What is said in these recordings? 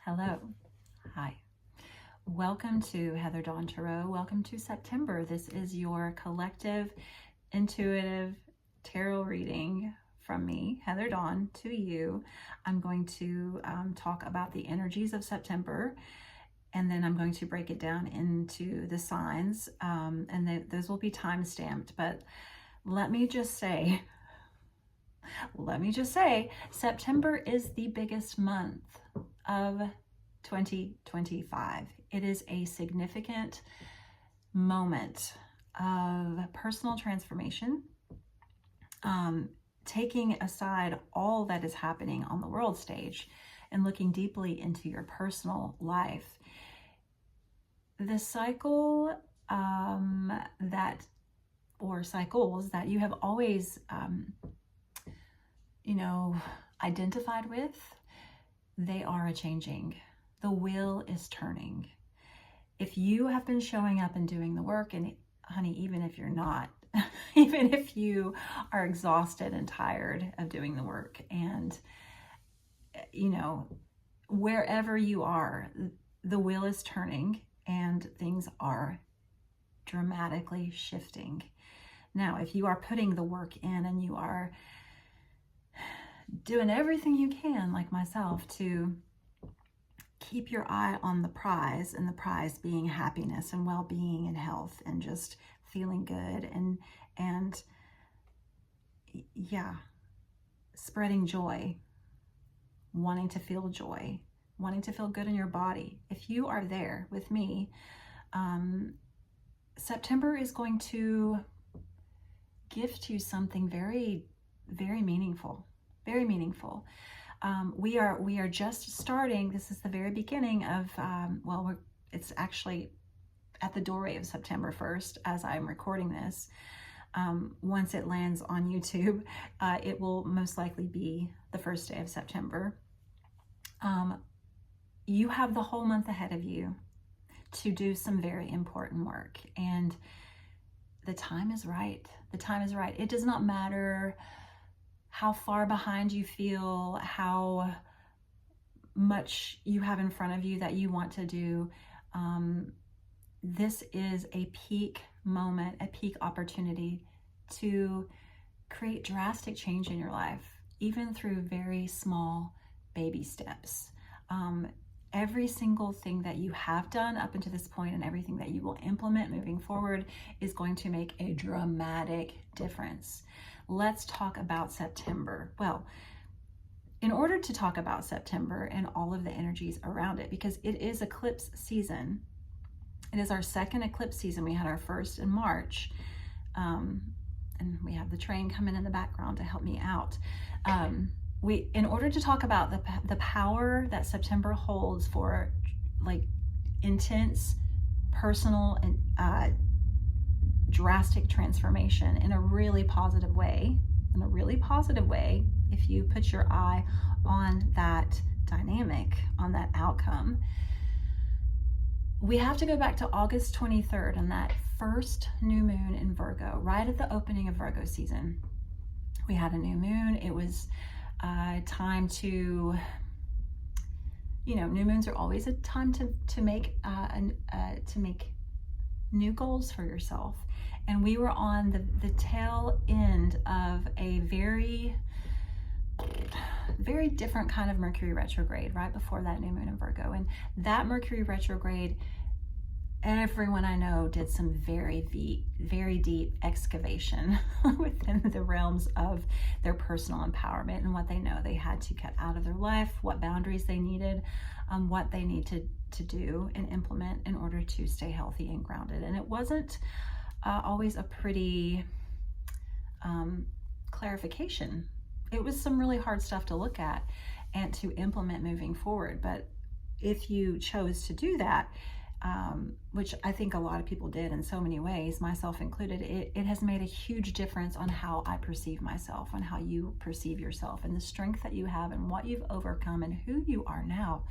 Hello. Hi. Welcome to Heather Dawn Tarot. Welcome to September. This is your collective, intuitive tarot reading from me, Heather Dawn, to you. I'm going to talk about the energies of September, and then I'm going to break it down into the signs, and those will be time stamped. But let me just say, September is the biggest month of 2025. It is a significant moment of personal transformation, taking aside all that is happening on the world stage and looking deeply into your personal life. The cycle cycles that you have always identified with, they are a changing. The wheel is turning. If you have been showing up and doing the work, and honey, even if you're not, even if you are exhausted and tired of doing the work, and wherever you are, the wheel is turning and things are dramatically shifting. Now, if you are putting the work in and you are doing everything you can, like myself, to keep your eye on the prize, and the prize being happiness and well-being and health and just feeling good and spreading joy, wanting to feel joy, wanting to feel good in your body. If you are there with me, September is going to gift you something very, very meaningful. Very meaningful. We are just starting. This is the very beginning of, it's actually at the doorway of September 1st as I'm recording this. Once it lands on YouTube, it will most likely be the first day of September. You have the whole month ahead of you to do some very important work, and the time is right. The time is right. It does not matter how far behind you feel, how much you have in front of you that you want to do. This is a peak moment, a peak opportunity to create drastic change in your life, even through very small baby steps. Every single thing that you have done up until this point and everything that you will implement moving forward is going to make a dramatic difference. Let's talk about September. Well, in order to talk about September and all of the energies around it, because it is eclipse season, it is our second eclipse season. We had our first in March, and we have the train coming in the background to help me out. In order to talk about the power that September holds for like intense, personal, and drastic transformation in a really positive way, if you put your eye on that dynamic, on that outcome, we have to go back to August 23rd and that first new moon in Virgo, right at the opening of Virgo season. We had a new moon. It was time to, new moons are always a time to make new goals for yourself. And we were on the tail end of a very, very different kind of Mercury retrograde right before that new moon in Virgo. And that Mercury retrograde, everyone I know did some very deep excavation within the realms of their personal empowerment and what they know they had to get out of their life, what boundaries they needed, what they need to do and implement in order to stay healthy and grounded. And it wasn't always a pretty clarification. It was some really hard stuff to look at and to implement moving forward. But if you chose to do that, which I think a lot of people did in so many ways, myself included, it has made a huge difference on how I perceive myself, on how you perceive yourself, and the strength that you have and what you've overcome and who you are now.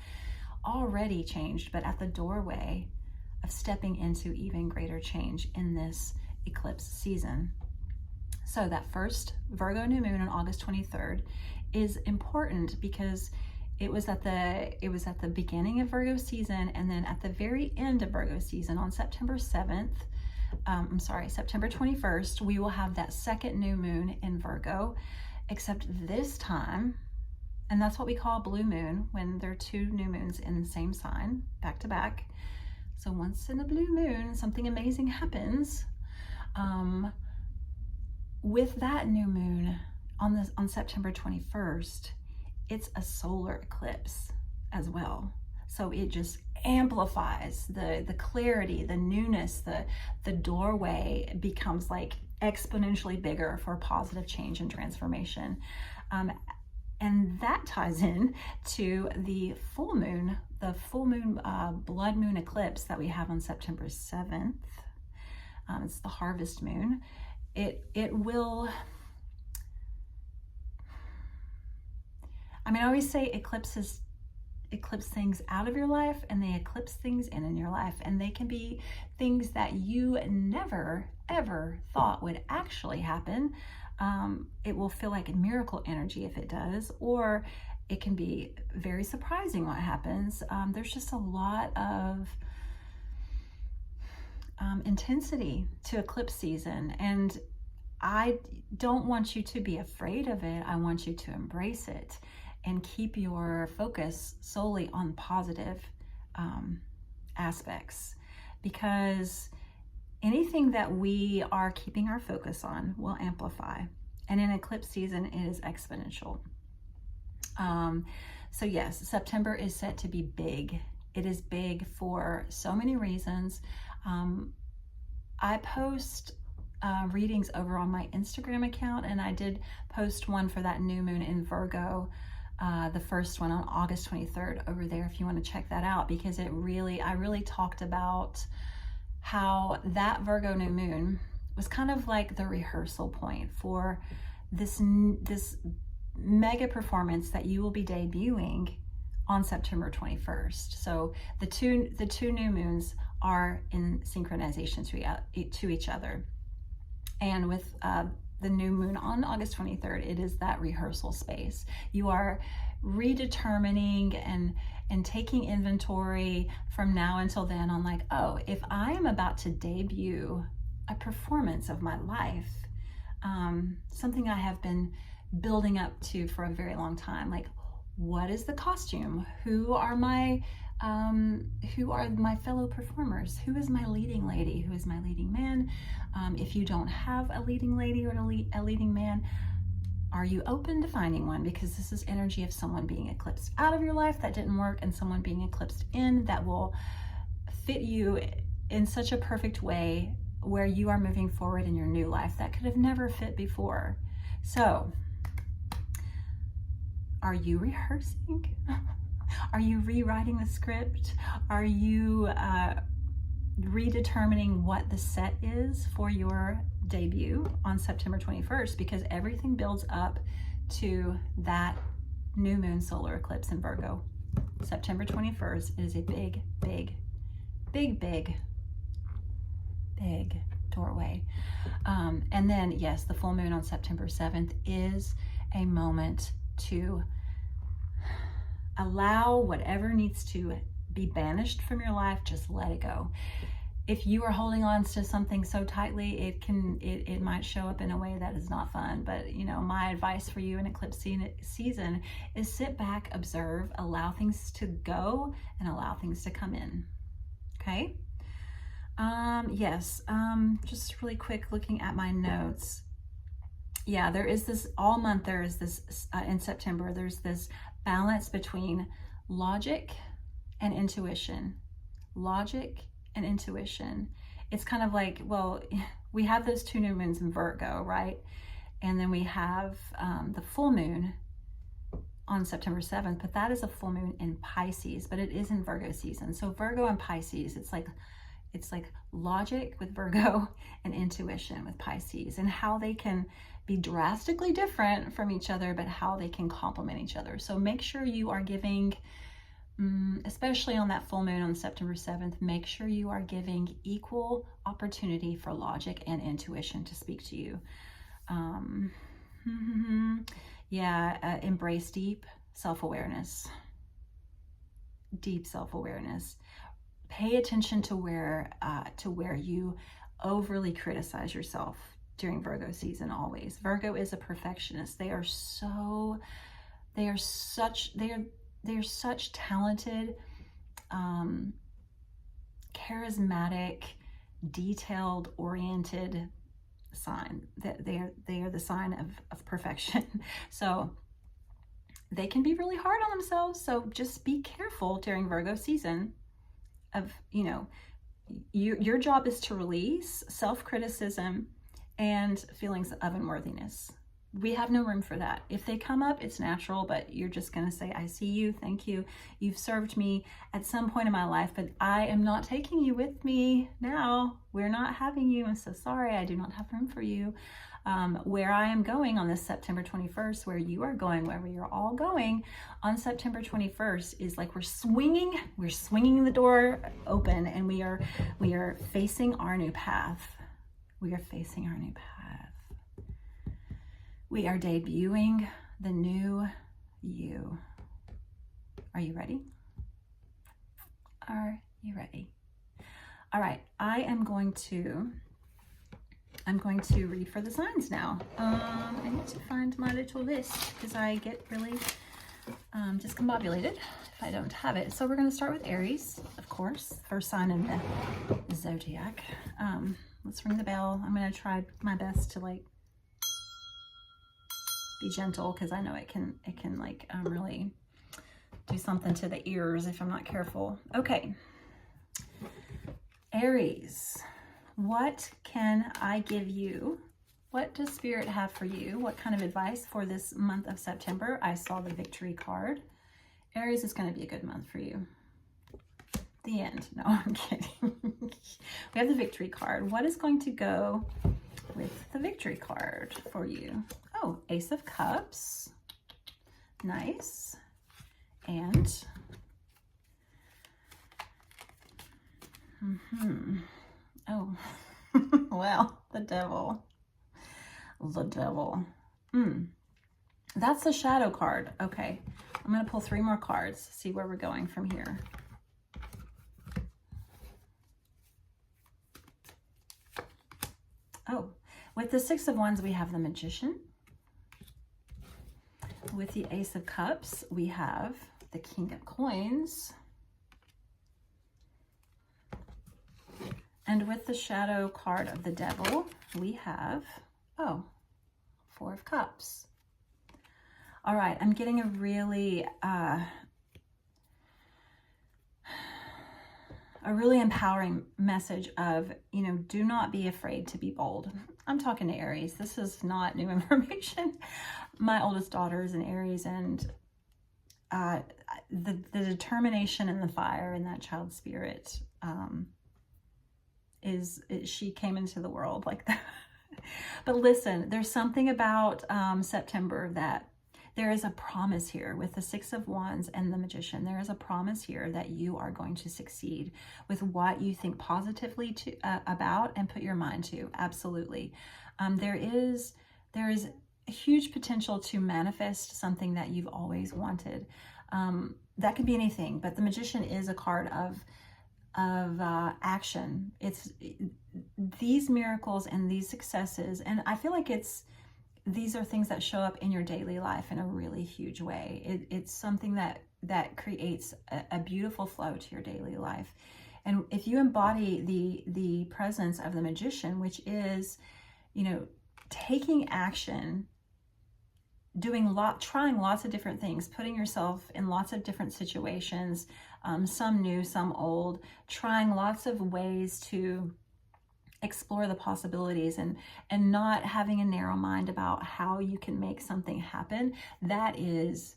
Already changed, but at the doorway of stepping into even greater change in this eclipse season. So that first Virgo new moon on August 23rd is important because It was at the beginning of Virgo season, and then at the very end of Virgo season on September 7th, September 21st, we will have that second new moon in Virgo, except this time, and that's what we call a blue moon, when there are two new moons in the same sign, back to back. So once in a blue moon, something amazing happens. With that new moon on September 21st, it's a solar eclipse as well. So it just amplifies the clarity, the newness, the doorway becomes like exponentially bigger for positive change and transformation. And that ties in to the full moon blood moon eclipse that we have on September 7th. It's the harvest moon. It will, I always say eclipse things out of your life, and they eclipse things in your life, and they can be things that you never ever thought would actually happen. It will feel like a miracle energy if it does, or it can be very surprising what happens. There's just a lot of intensity to eclipse season, and I don't want you to be afraid of it. I want you to embrace it and keep your focus solely on positive aspects, because anything that we are keeping our focus on will amplify, and in eclipse season it is exponential. So yes, September is set to be big. It is big for so many reasons. I post readings over on my Instagram account, and I did post one for that new moon in Virgo, the first one on August 23rd over there if you want to check that out, because I really talked about how that Virgo new moon was kind of like the rehearsal point for this mega performance that you will be debuting on September 21st. So the two new moons are in synchronization to each other. And with the new moon on August 23rd, it is that rehearsal space. You are redetermining and taking inventory from now until then on, like, oh, if I am about to debut a performance of my life, something I have been building up to for a very long time, like, what is the costume? Who are my fellow performers? Who is my leading lady? Who is my leading man? If you don't have a leading lady or a leading man, are you open to finding one? Because this is energy of someone being eclipsed out of your life that didn't work, and someone being eclipsed in that will fit you in such a perfect way where you are moving forward in your new life that could have never fit before. So, are you rehearsing? Are you rewriting the script? Are you redetermining what the set is for your debut on September 21st? Because everything builds up to that new moon solar eclipse in Virgo. September 21st is a big, big, big, big, big doorway. And then, yes, the full moon on September 7th is a moment to allow whatever needs to be banished from your life. Just let it go. If you are holding on to something so tightly, it might show up in a way that is not fun. But my advice for you in eclipse season is sit back, observe, allow things to go, and allow things to come in. Okay. Yes. Just really quick, looking at my notes. Yeah, there is this all month. There is this in September. There's this balance between logic and intuition. Logic and intuition. It's kind of like, well, we have those two new moons in Virgo, right? And then we have the full moon on September 7th, but that is a full moon in Pisces, but it is in Virgo season. So Virgo and Pisces, it's like logic with Virgo and intuition with Pisces, and how they can be drastically different from each other, but how they can complement each other. So make sure you are giving, especially on that full moon on September 7th, make sure you are giving equal opportunity for logic and intuition to speak to you. Embrace deep self-awareness. deep self-awareness. Pay attention to where you overly criticize yourself during Virgo season always. Virgo is a perfectionist. They are such talented, charismatic, detailed oriented sign. That they are the sign of perfection. So they can be really hard on themselves. So just be careful during Virgo season of, your job is to release self-criticism and feelings of unworthiness. We have no room for that. If they come up, it's natural, but you're just going to say, I see you, thank you, you've served me at some point in my life, but I am not taking you with me now. We're not having you. I'm so sorry. I do not have room for you. Where I am going on this September 21st, where you are going, where we are all going on September 21st, is like we're swinging the door open, and we are facing our new path. We are facing our new path. We are debuting the new you. Are you ready? Are you ready? All right, I'm going to read for the signs now. I need to find my little list because I get really discombobulated if I don't have it. So we're going to start with Aries, of course, first sign in the zodiac. Let's ring the bell. I'm going to try my best to like be gentle, because I know it can like really do something to the ears if I'm not careful. Okay, Aries. What can I give you? What does Spirit have for you? What kind of advice for this month of September? I saw the Victory card. Aries is going to be a good month for you. The end. No, I'm kidding. We have the Victory card. What is going to go with the Victory card for you? Oh, Ace of Cups. Nice. And oh, well, the devil. The devil. That's the shadow card. Okay, I'm going to pull 3 more cards, see where we're going from here. Oh, with the 6 of Wands, we have the Magician. With the Ace of Cups, we have the King of Coins. And with the shadow card of the Devil, we have, 4 of Cups. All right, I'm getting a really empowering message of, do not be afraid to be bold. I'm talking to Aries. This is not new information. My oldest daughter is an Aries, and the determination and the fire in that child's spirit she came into the world like that. But listen, there's something about September that there is a promise here with the 6 of Wands and the Magician. There is a promise here that you are going to succeed with what you think positively about and put your mind to. Absolutely. There is a huge potential to manifest something that you've always wanted. That could be anything, but the Magician is a card of action. It's these miracles and these successes, and I feel like these are things that show up in your daily life in a really huge way. It's something that creates a beautiful flow to your daily life. And if you embody the presence of the Magician, which is, taking action, trying lots of different things, putting yourself in lots of different situations, some new, some old, trying lots of ways to explore the possibilities and not having a narrow mind about how you can make something happen. That is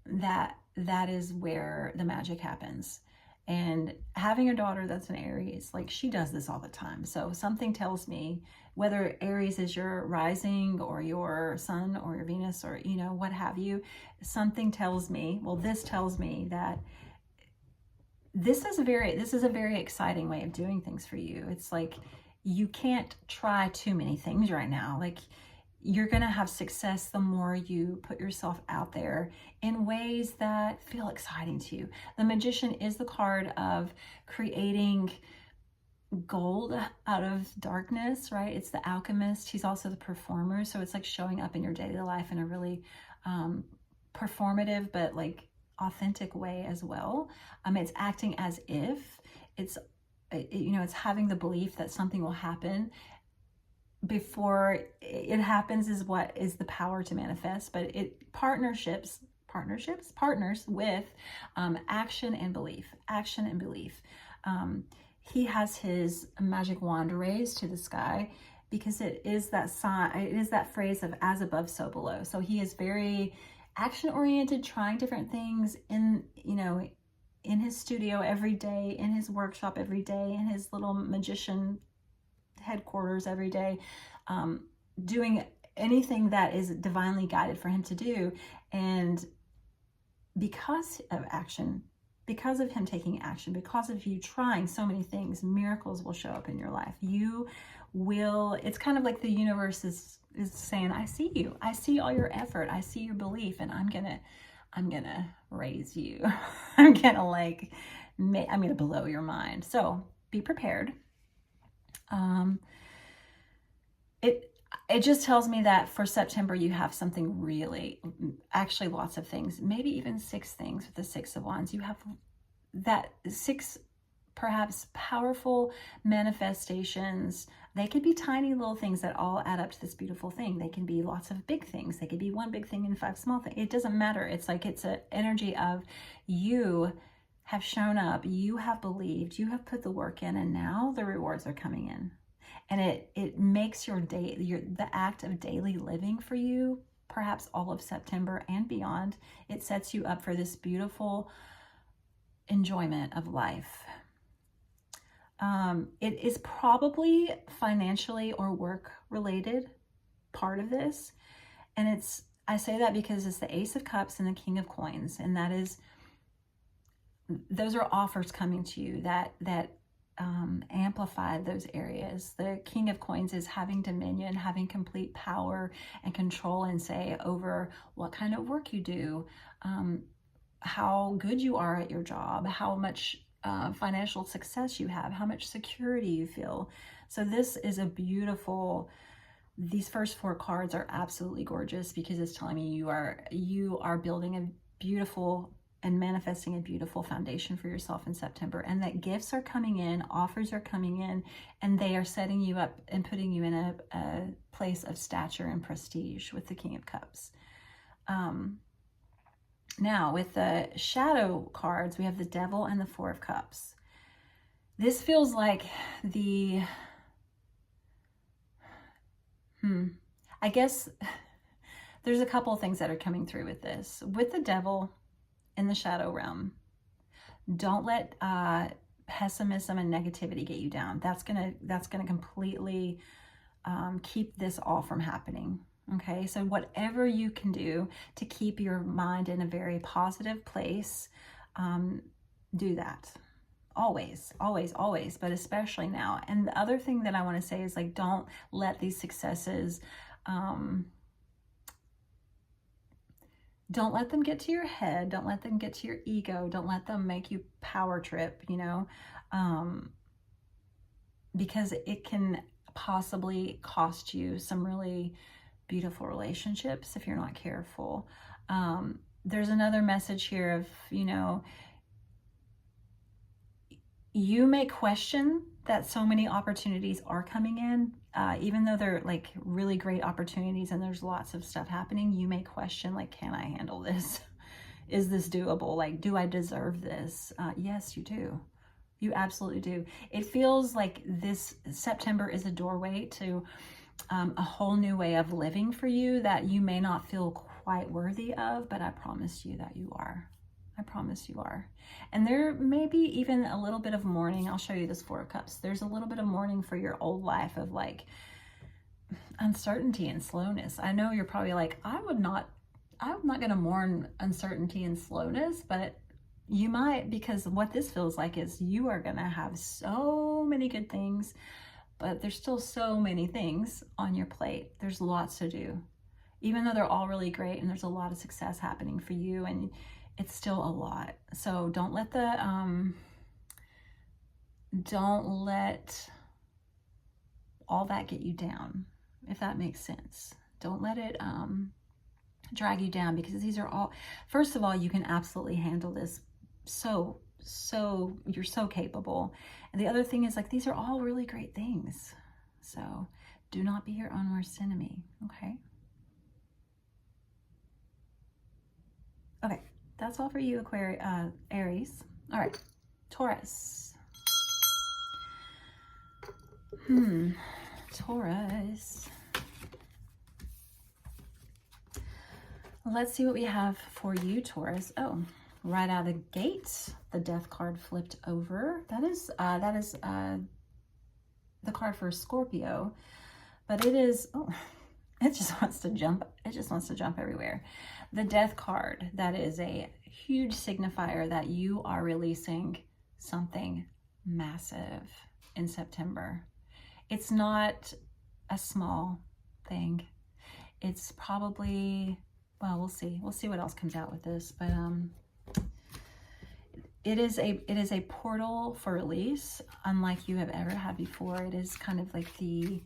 where the magic happens. And having a daughter that's an Aries, like, she does this all the time. So something tells me, whether Aries is your rising or your sun or your Venus or, what have you, something tells me, this tells me that this is a very exciting way of doing things for you. It's like, you can't try too many things right now. Like, you're going to have success the more you put yourself out there in ways that feel exciting to you. The Magician is the card of creating gold out of darkness, right? It's the alchemist. He's also the performer. So it's like showing up in your daily life in a really performative, but like authentic way as well. It's acting as if it's, it's having the belief that something will happen before it happens is what is the power to manifest, but it partners with action and belief. He has his magic wand raised to the sky because it is that sign, it is that phrase of as above, so below. So he is very action oriented, trying different things in his studio every day, in his workshop every day, in his little magician headquarters every day, doing anything that is divinely guided for him to do. And because of action, because of him taking action, because of you trying so many things, miracles will show up in your life. You will, it's kind of like the universe is saying, I see you, I see all your effort, I see your belief, and I'm gonna raise you. I'm gonna blow your mind. So be prepared. It just tells me that for September, you have something really, actually lots of things, maybe even 6 things with the 6 of Wands. You have that 6 perhaps powerful manifestations. They could be tiny little things that all add up to this beautiful thing. They can be lots of big things. They could be one big thing and 5 small things. It doesn't matter. It's like, it's an energy of you have shown up, you have believed, you have put the work in, and now the rewards are coming in. And it makes your day, the act of daily living for you, perhaps all of September and beyond, it sets you up for this beautiful enjoyment of life. It is probably financially or work related part of this. And I say that because it's the Ace of Cups and the King of Coins. And those are offers coming to you that amplify those areas. The King of Coins is having dominion, having complete power and control and say over what kind of work you do, how good you are at your job, how much financial success you have, how much security you feel. So this is a beautiful, these first 4 cards are absolutely gorgeous because it's telling me you are building a beautiful and manifesting a beautiful foundation for yourself in September, and that gifts are coming in, offers are coming in, and they are setting you up and putting you in a place of stature and prestige with the King of Cups. Now, with the shadow cards, we have the Devil and the 4 of Cups. This feels like I guess there's a couple of things that are coming through with this. With the Devil in the shadow realm, don't let pessimism and negativity get you down. That's gonna completely keep this all from happening. Okay, so whatever you can do to keep your mind in a very positive place, do that. Always, always, always, but especially now. And the other thing that I want to say is, like, don't let these successes, don't let them get to your head. Don't let them get to your ego. Don't let them make you power trip, because it can possibly cost you some really beautiful relationships if you're not careful. There's another message here of, you may question that so many opportunities are coming in, even though they're like really great opportunities and there's lots of stuff happening. You may question, like, can I handle this? Is this doable? Like, do I deserve this? Yes, you do. You absolutely do. It feels like this September is a doorway to a whole new way of living for you that you may not feel quite worthy of, but I promise you that you are. I promise you are. And there may be even a little bit of mourning. I'll show you this 4 of Cups. There's a little bit of mourning for your old life of like uncertainty and slowness. I know you're probably like, I'm not going to mourn uncertainty and slowness, but you might, because what this feels like is you are going to have so many good things but there's still so many things on your plate. There's lots to do. Even though they're all really great and there's a lot of success happening for you, and it's still a lot. So don't let all that get you down, if that makes sense. Don't let it drag you down, because these are all, first of all, you can absolutely handle this. So you're so capable. And the other thing is, like, these are all really great things. So do not be your own worst enemy, okay? Okay, that's all for you, Aries. All right, Taurus. Taurus. Let's see what we have for you, Taurus. Oh, right out of the gate, the Death card flipped over. That is the card for Scorpio, but it is, oh, it just wants to jump. It just wants to jump everywhere. The Death card, that is a huge signifier that you are releasing something massive in September. It's not a small thing. It's probably, well, we'll see. We'll see what else comes out with this, but it is a portal for release, unlike you have ever had before. It is kind of like the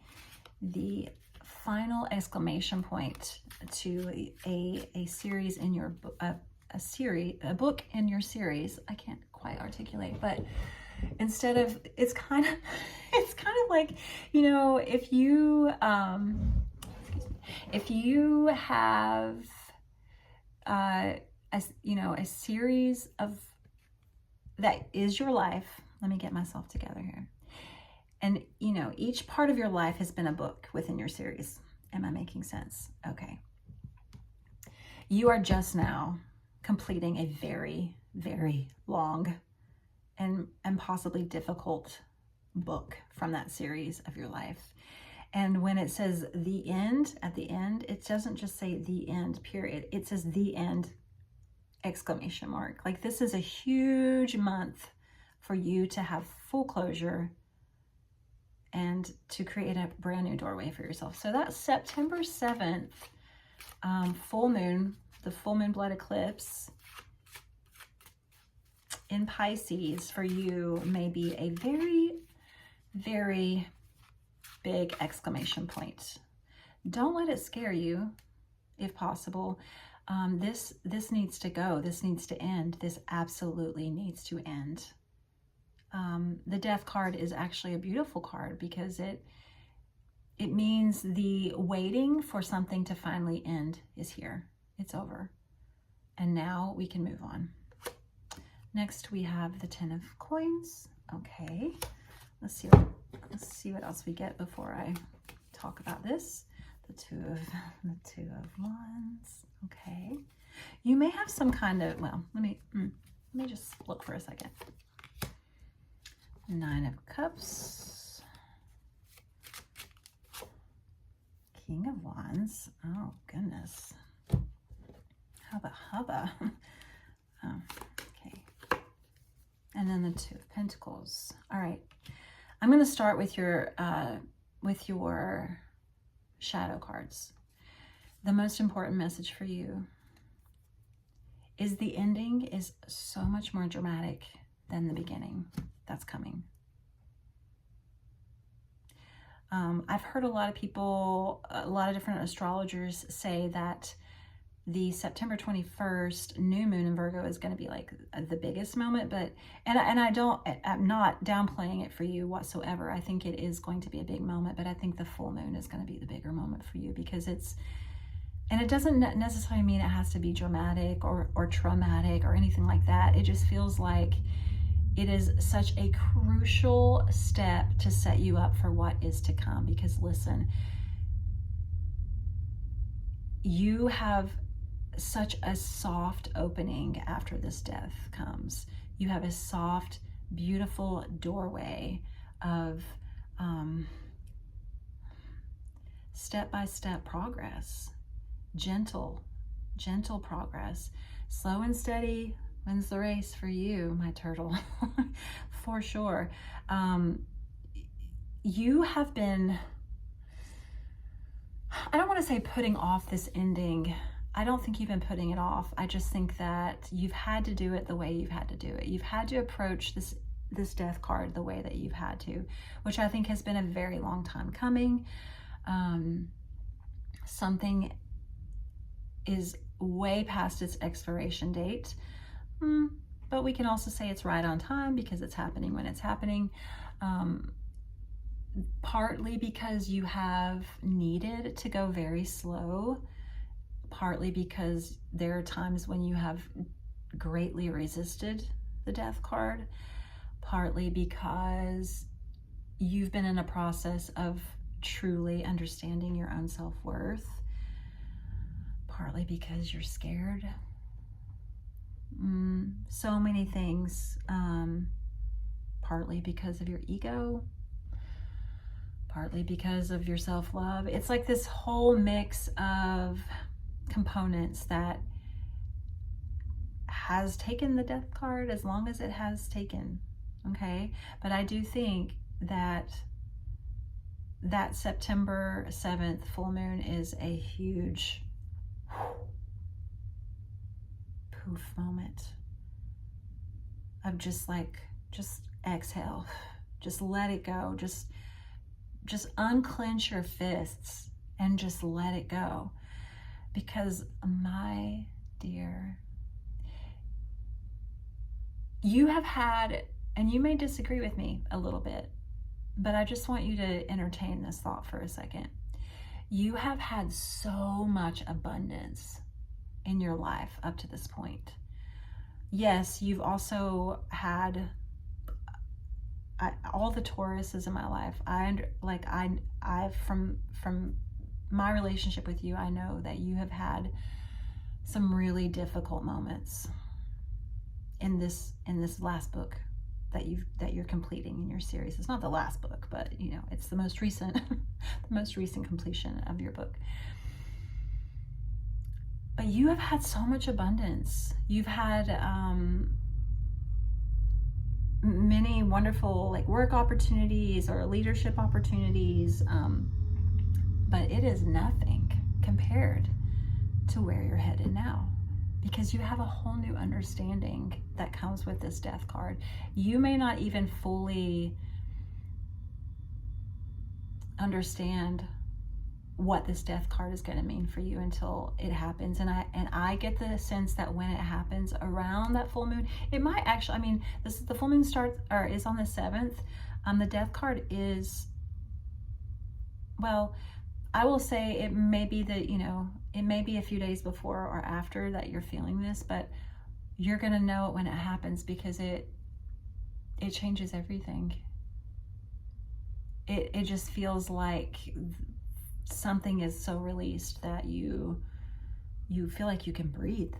final exclamation point to a series in your a book in your series. I can't quite articulate, but instead of, it's kind of like, you know, if you have a series of, that is your life. Let me get myself together here. And, you know, each part of your life has been a book within your series. Am I making sense? Okay. You are just now completing a very, very long and possibly difficult book from that series of your life. And when it says the end, at the end, it doesn't just say the end, period. It says the end, exclamation mark. Like, this is a huge month for you to have full closure and to create a brand new doorway for yourself. So that's September 7th, full moon, the full moon blood eclipse in Pisces for you may be a very, very big exclamation point. Don't let it scare you, if possible. This needs to go. This needs to end. This absolutely needs to end. The Death card is actually a beautiful card because it means the waiting for something to finally end is here. It's over. And now we can move on. Next we have the 10 of coins. Okay. Let's see what else we get before I talk about this. The two of wands. Okay. You may have some kind of, well, let me just look for a second. 9 of cups. King of wands. Oh goodness. Hubba. Oh, okay. And then the 2 of pentacles. All right. I'm going to start with your shadow cards. The most important message for you is the ending is so much more dramatic than the beginning that's coming. I've heard a lot of people, a lot of different astrologers say that the September 21st new moon in Virgo is going to be like the biggest moment, but, I'm not downplaying it for you whatsoever. I think it is going to be a big moment, but I think the full moon is going to be the bigger moment for you because it doesn't necessarily mean it has to be dramatic or traumatic or anything like that. It just feels like it is such a crucial step to set you up for what is to come. Because listen, you have such a soft opening after this death comes. You have a soft, beautiful doorway of step-by-step progress. Gentle progress. Slow and steady wins the race for you, my turtle. For sure. you have been, I don't want to say putting off this ending. I don't think you've been putting it off. I just think that you've had to do it the way you've had to do it. You've had to approach this death card the way that you've had to, which I think has been a very long time coming. Something is way past its expiration date, but we can also say it's right on time because it's happening when it's happening. Partly because you have needed to go very slow, partly because there are times when you have greatly resisted the death card, partly because you've been in a process of truly understanding your own self-worth, partly because you're scared. So many things, partly because of your ego, partly because of your self-love. It's like this whole mix of components that has taken the death card as long as it has taken, okay? But I do think that September 7th full moon is a huge poof moment of just exhale, just let it go, just unclench your fists and just let it go. Because my dear, you have had, and you may disagree with me a little bit, but I just want you to entertain this thought for a second. You have had so much abundance in your life up to this point. Yes, you've also had all the Tauruses in my life. From my relationship with you, I know that you have had some really difficult moments in this last book that you're completing in your series. It's not the last book, but you know, it's the most recent completion of your book. But you have had so much abundance. You've had many wonderful work opportunities or leadership opportunities, but it is nothing compared to where you're headed now, because you have a whole new understanding that comes with this death card. You may not even fully understand what this death card is going to mean for you until it happens. And I get the sense that when it happens around that full moon, it might actually, the full moon is on the 7th. The death card is, well, I will say it may be that, it may be a few days before or after that you're feeling this, but you're going to know it when it happens, because it changes everything. It just feels like something is so released that you feel like you can breathe,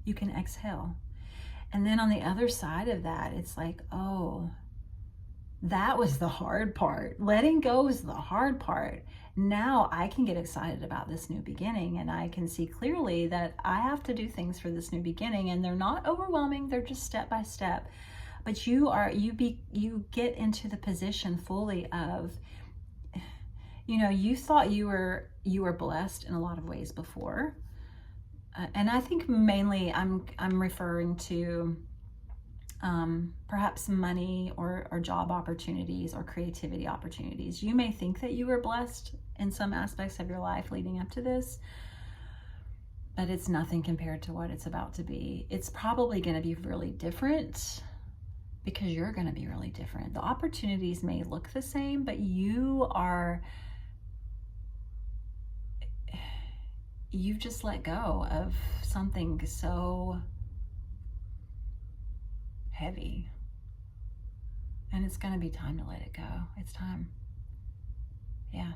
you can exhale. And then on the other side of that, it's like, oh, that was the hard part. Letting go is the hard part. Now I can get excited about this new beginning, and I can see clearly that I have to do things for this new beginning, and they're not overwhelming, they're just step by step. But you get into the position fully of, you thought you were blessed in a lot of ways before, and I think mainly I'm referring to perhaps money or job opportunities or creativity opportunities. You may think that you were blessed in some aspects of your life leading up to this, but it's nothing compared to what it's about to be. It's probably going to be really different, because you're going to be really different. The opportunities may look the same, but you've just let go of something so heavy, and it's going to be time to let it go. It's time. Yeah.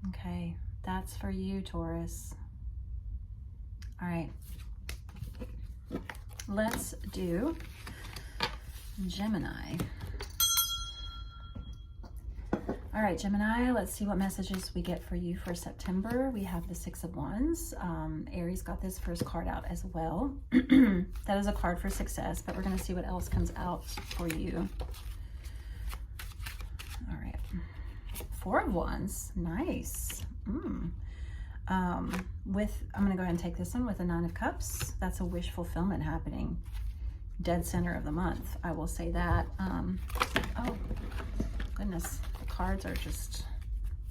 Okay, that's for you, Taurus. All right, let's do Gemini. All right, Gemini, let's see what messages we get for you for September. We have the 6 of Wands. Aries got this first card out as well. That is a card for success, but we're going to see what else comes out for you. Four of Wands, nice. I'm going to go ahead and take this one with a Nine of Cups. That's a wish fulfillment happening. Dead center of the month, I will say that. Oh, goodness, the cards are just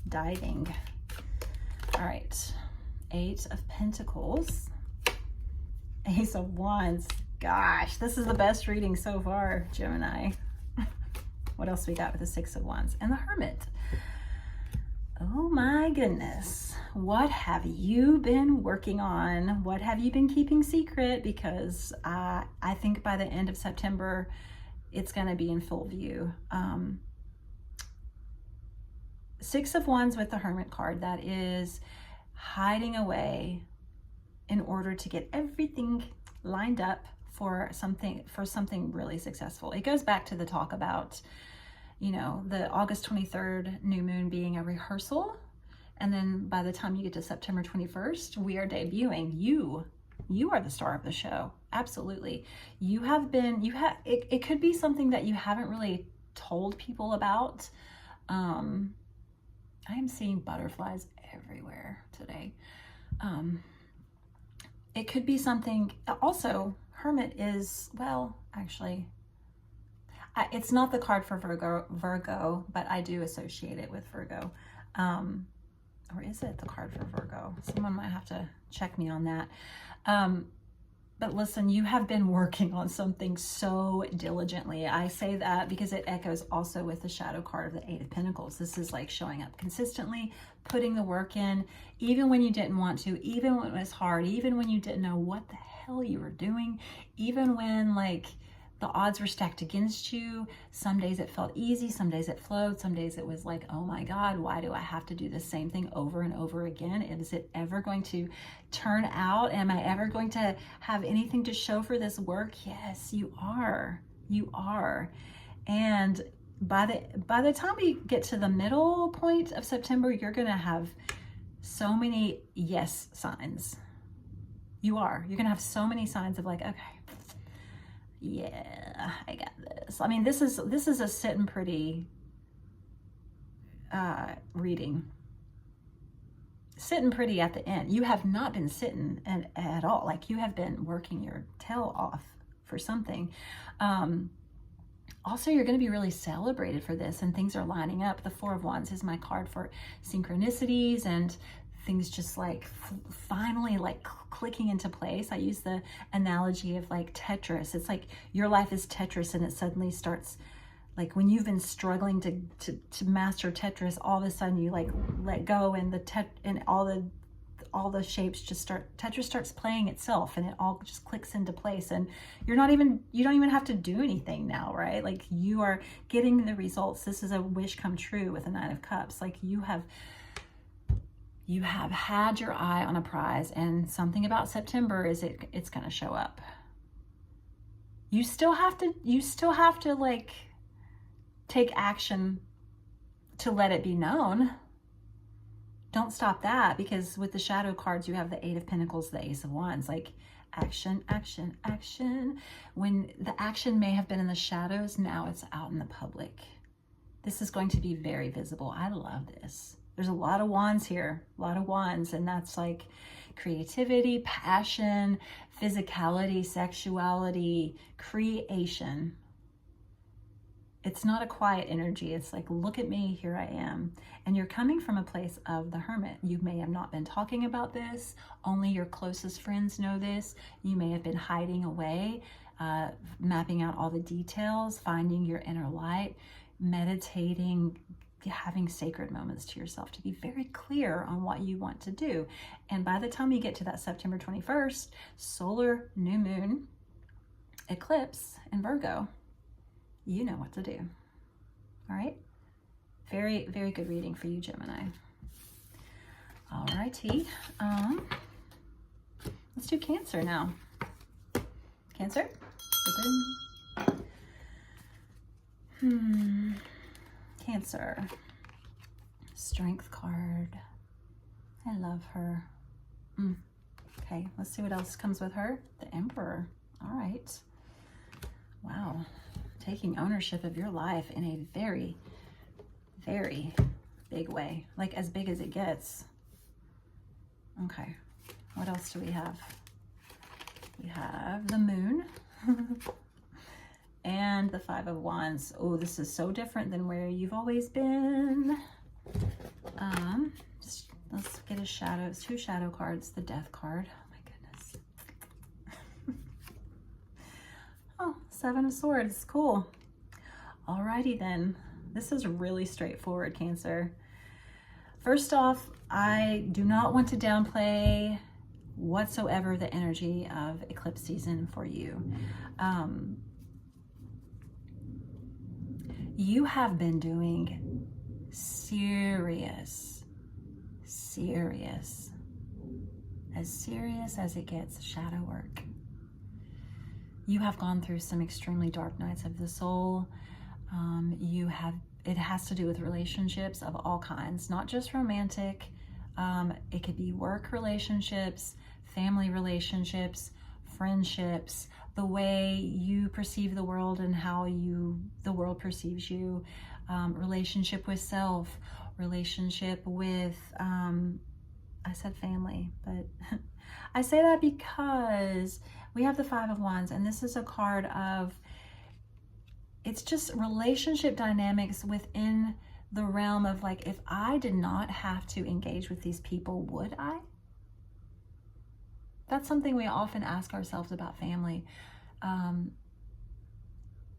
diving. All right, Eight of Pentacles, Ace of Wands. Gosh, this is the best reading so far, Gemini. What else we got with the Six of Wands and the Hermit? Oh my goodness. What have you been working on? What have you been keeping secret? Because I think by the end of September, it's going to be in full view. Six of Wands with the Hermit card, that is hiding away in order to get everything lined up for something really successful. It goes back to the talk about, you know, the August 23rd new moon being a rehearsal. And then by the time you get to September 21st, we are debuting. You are the star of the show. Absolutely. It could be something that you haven't really told people about. I am seeing butterflies everywhere today. It could be something also. Hermit is, well, actually, it's not the card for Virgo, but I do associate it with Virgo. Or is it the card for Virgo? Someone might have to check me on that. But listen, you have been working on something so diligently. I say that because it echoes also with the shadow card of the Eight of Pentacles. This is like showing up consistently, putting the work in, even when you didn't want to, even when it was hard, even when you didn't know what the hell you were doing, even when like the odds were stacked against you. Some days it felt easy, some days it flowed, some days it was like, oh my God, why do I have to do the same thing over and over again? Is it ever going to turn out? Am I ever going to have anything to show for this work? Yes, you are. You are. And by the time we get to the middle point of September, you're going to have so many yes signs. You are. You're going to have so many signs of like, okay, yeah, I got this. I mean, this is a sitting pretty reading. Sitting pretty at the end. You have not been sitting at all. Like you have been working your tail off for something. Also, you're going to be really celebrated for this and things are lining up. The Four of Wands is my card for synchronicities and things just like finally like clicking into place. I use the analogy of like Tetris. It's like your life is Tetris and it suddenly starts like when you've been struggling to master Tetris, all of a sudden you like let go and all the shapes just Tetris starts playing itself and it all just clicks into place and you don't even have to do anything now, right? Like you are getting the results. This is a wish come true with the Nine of Cups. Like you have had your eye on a prize, and something about September is it's going to show up. You still have to like take action to let it be known. Don't stop that, because with the shadow cards, you have the Eight of Pentacles, the Ace of Wands, like action, action, action. When the action may have been in the shadows, now it's out in the public. This is going to be very visible. I love this. There's a lot of wands here, a lot of wands, and that's like creativity, passion, physicality, sexuality, creation. It's not a quiet energy. It's like, look at me, here I am. And you're coming from a place of the Hermit. You may have not been talking about this. Only your closest friends know this. You may have been hiding away, mapping out all the details, finding your inner light, meditating, having sacred moments to yourself to be very clear on what you want to do. And by the time you get to that September 21st, solar new moon eclipse in Virgo, you know what to do. All right. Very, very good reading for you, Gemini. All righty. Let's do Cancer now. Cancer. Cancer. Strength card. I love her. Okay, let's see what else comes with her. The Emperor. All right. Wow. Taking ownership of your life in a very, very big way, like as big as it gets. Okay, what else do we have? We have the moon and the Five of Wands. Oh, this is so different than where you've always been. Let's get a shadow, 2 shadow cards, the Death card. Oh my goodness. Oh, 7 of Swords, cool. Alrighty then, this is really straightforward, Cancer. First off, I do not want to downplay whatsoever the energy of eclipse season for you. You have been doing serious, as serious as it gets, shadow work. You have gone through some extremely dark nights of the soul. It has to do with relationships of all kinds, not just romantic. It could be work relationships, family relationships, friendships, the way you perceive the world and how the world perceives you, relationship with self, relationship with, I said family, but I say that because we have the Five of Wands, and this is a card of, it's just relationship dynamics within the realm of like, if I did not have to engage with these people, would I? That's something we often ask ourselves about family. And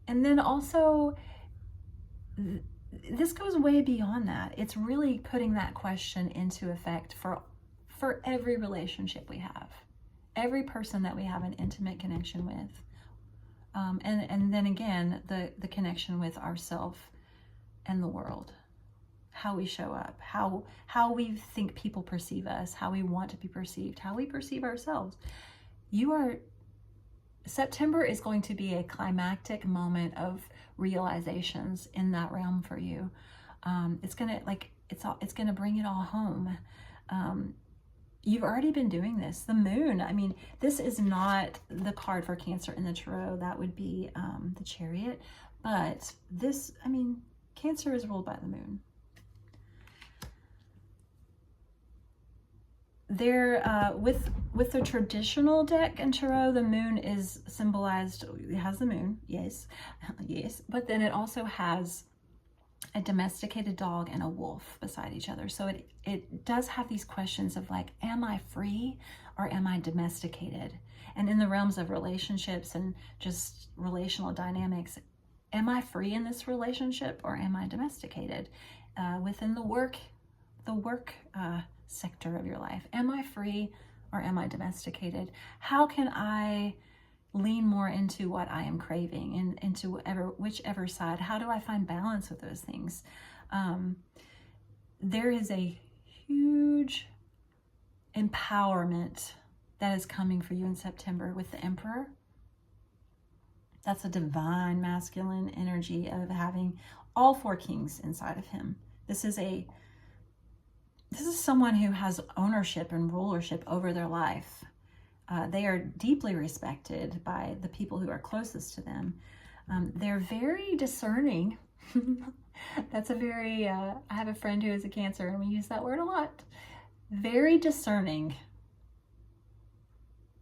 then also, this goes way beyond that. It's really putting that question into effect for every relationship we have, every person that we have an intimate connection with. And then again, the connection with ourself and the world, how we show up, how we think people perceive us, how we want to be perceived, how we perceive ourselves. September is going to be a climactic moment of realizations in that realm for you. It's gonna bring it all home. You've already been doing this. The moon, I mean, this is not the card for Cancer in the Tarot. That would be the Chariot. But this, I mean, Cancer is ruled by the moon. There, with the traditional deck in Tarot, the moon is symbolized, it has the moon, yes, yes, but then it also has a domesticated dog and a wolf beside each other. So it does have these questions of like, am I free or am I domesticated? And in the realms of relationships and just relational dynamics, am I free in this relationship or am I domesticated? Within the work sector of your life, am I free or am I domesticated? How can I lean more into what I am craving and into whichever side? How do I find balance with those things? There is a huge empowerment that is coming for you in September with the Emperor. That's a divine masculine energy of having all 4 kings inside of him. This is someone who has ownership and rulership over their life. They are deeply respected by the people who are closest to them. They're very discerning. That's a very, I have a friend who is a Cancer and we use that word a lot. Very discerning.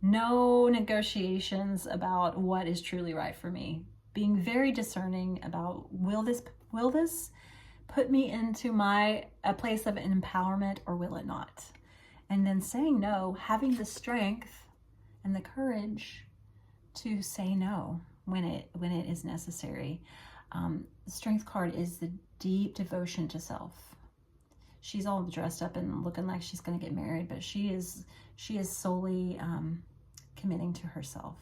No negotiations about what is truly right for me. Being very discerning about, will this put me into a place of empowerment or will it not? And then saying no, having the strength and the courage to say no when it is necessary. The Strength card is the deep devotion to self. She's all dressed up and looking like she's going to get married, but she is solely committing to herself.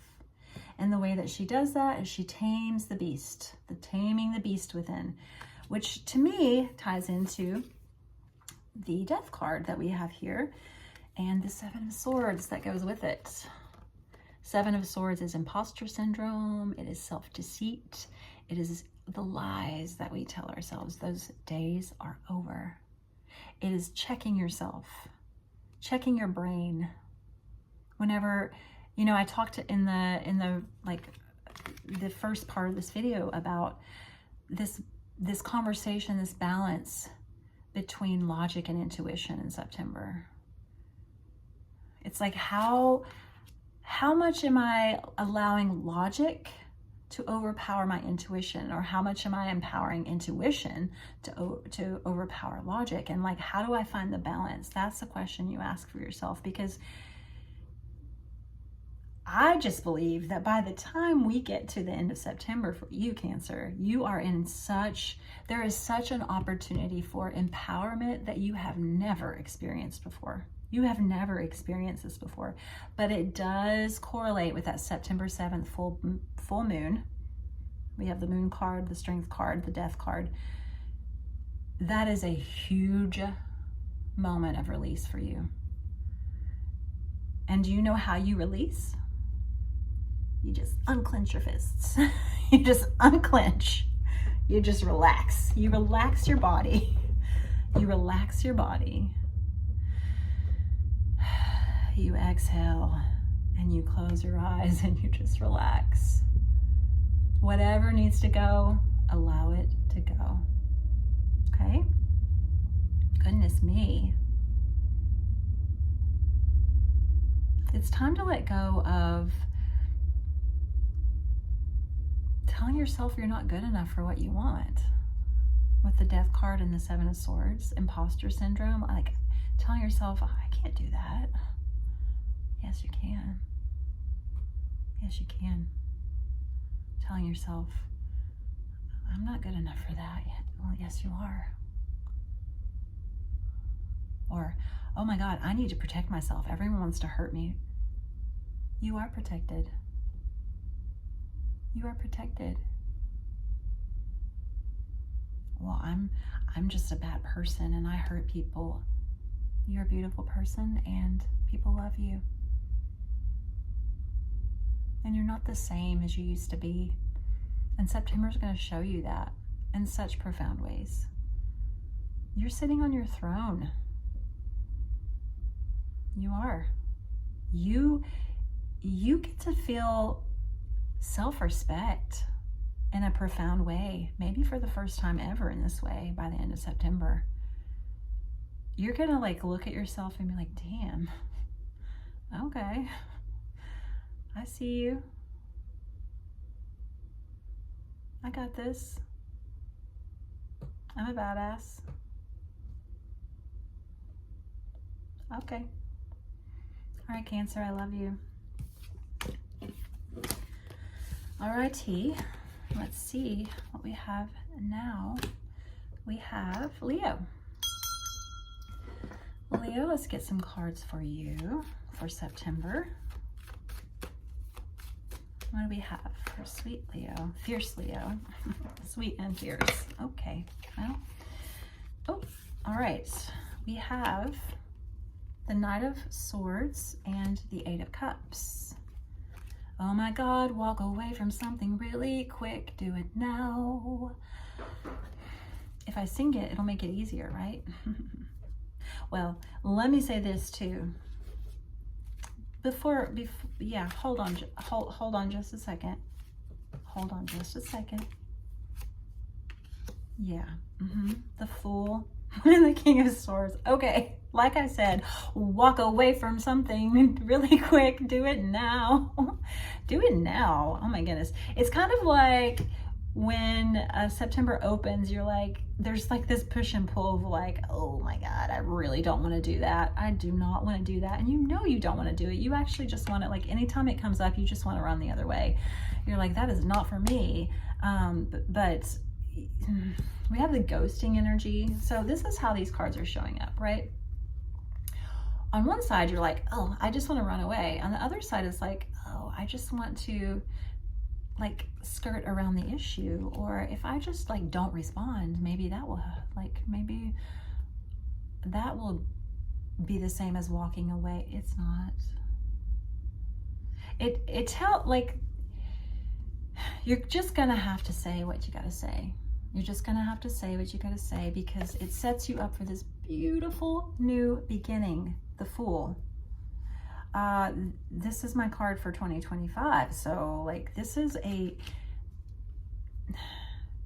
And the way that she does that is she tames the beast, taming the beast within, which to me ties into the Death card that we have here and the 7 of Swords that goes with it. 7 of Swords is imposter syndrome. It is self-deceit. It is the lies that we tell ourselves. Those days are over. It is checking yourself, checking your brain. Whenever, I talked in the first part of this video about this conversation, this balance between logic and intuition in September. It's like, how much am I allowing logic to overpower my intuition, or how much am I empowering intuition to overpower logic? And like, how do I find the balance? That's the question you ask for yourself, because I just believe that by the time we get to the end of September for you, Cancer, you are there is such an opportunity for empowerment that you have never experienced before. You have never experienced this before, but it does correlate with that September 7th full moon. We have the moon card, the strength card, the death card. That is a huge moment of release for you. And do you know how you release? You just unclench your fists. You just unclench. You just relax. You relax your body. You relax your body. You exhale and you close your eyes and you just relax. Whatever needs to go, allow it to go. Okay? Goodness me. It's time to let go of telling yourself you're not good enough for what you want. With the death card and the 7 of swords, imposter syndrome, like telling yourself, oh, I can't do that. Yes, you can. Yes, you can. Telling yourself, I'm not good enough for that yet. Well, yes, you are. Or, oh my God, I need to protect myself. Everyone wants to hurt me. You are protected. You are protected. Well, I'm just a bad person and I hurt people. You're a beautiful person and people love you. And you're not the same as you used to be. And September's going to show you that in such profound ways. You're sitting on your throne. You are. You get to feel self-respect in a profound way, maybe for the first time ever in this way by the end of September. You're going to like look at yourself and be like, damn, okay, I see you. I got this. I'm a badass. Okay. All right, Cancer, I love you. All righty, let's see what we have now. We have Leo. Leo, let's get some cards for you for September. What do we have for sweet Leo? Fierce Leo. Sweet and fierce. Okay. Well, oh, all right. We have the Knight of Swords and the 8 of Cups. Oh my God, walk away from something really quick. Do it now. If I sing it, it'll make it easier, right? Well, let me say this too. Before, yeah, hold on just a second. Hold on just a second. Yeah, the Fool and the King of Swords. Okay, like I said, walk away from something really quick. Do it now. Do it now. Oh my goodness. It's kind of like when September opens, you're like, there's like this push and pull of like, oh my God, I really don't want to do that. I do not want to do that. And you know you don't want to do it. You actually just want it, like anytime it comes up, you just want to run the other way. You're like, that is not for me. But we have the ghosting energy. So this is how these cards are showing up, right? On one side, you're like, oh, I just want to run away. On the other side, it's like, oh, I just want to like skirt around the issue. Or if I just like don't respond, maybe that will be the same as walking away. It's not. You're just gonna have to say what you gotta say. You're just gonna have to say what you gotta say, because it sets you up for this beautiful new beginning, the Fool. This is my card for 2025. So like,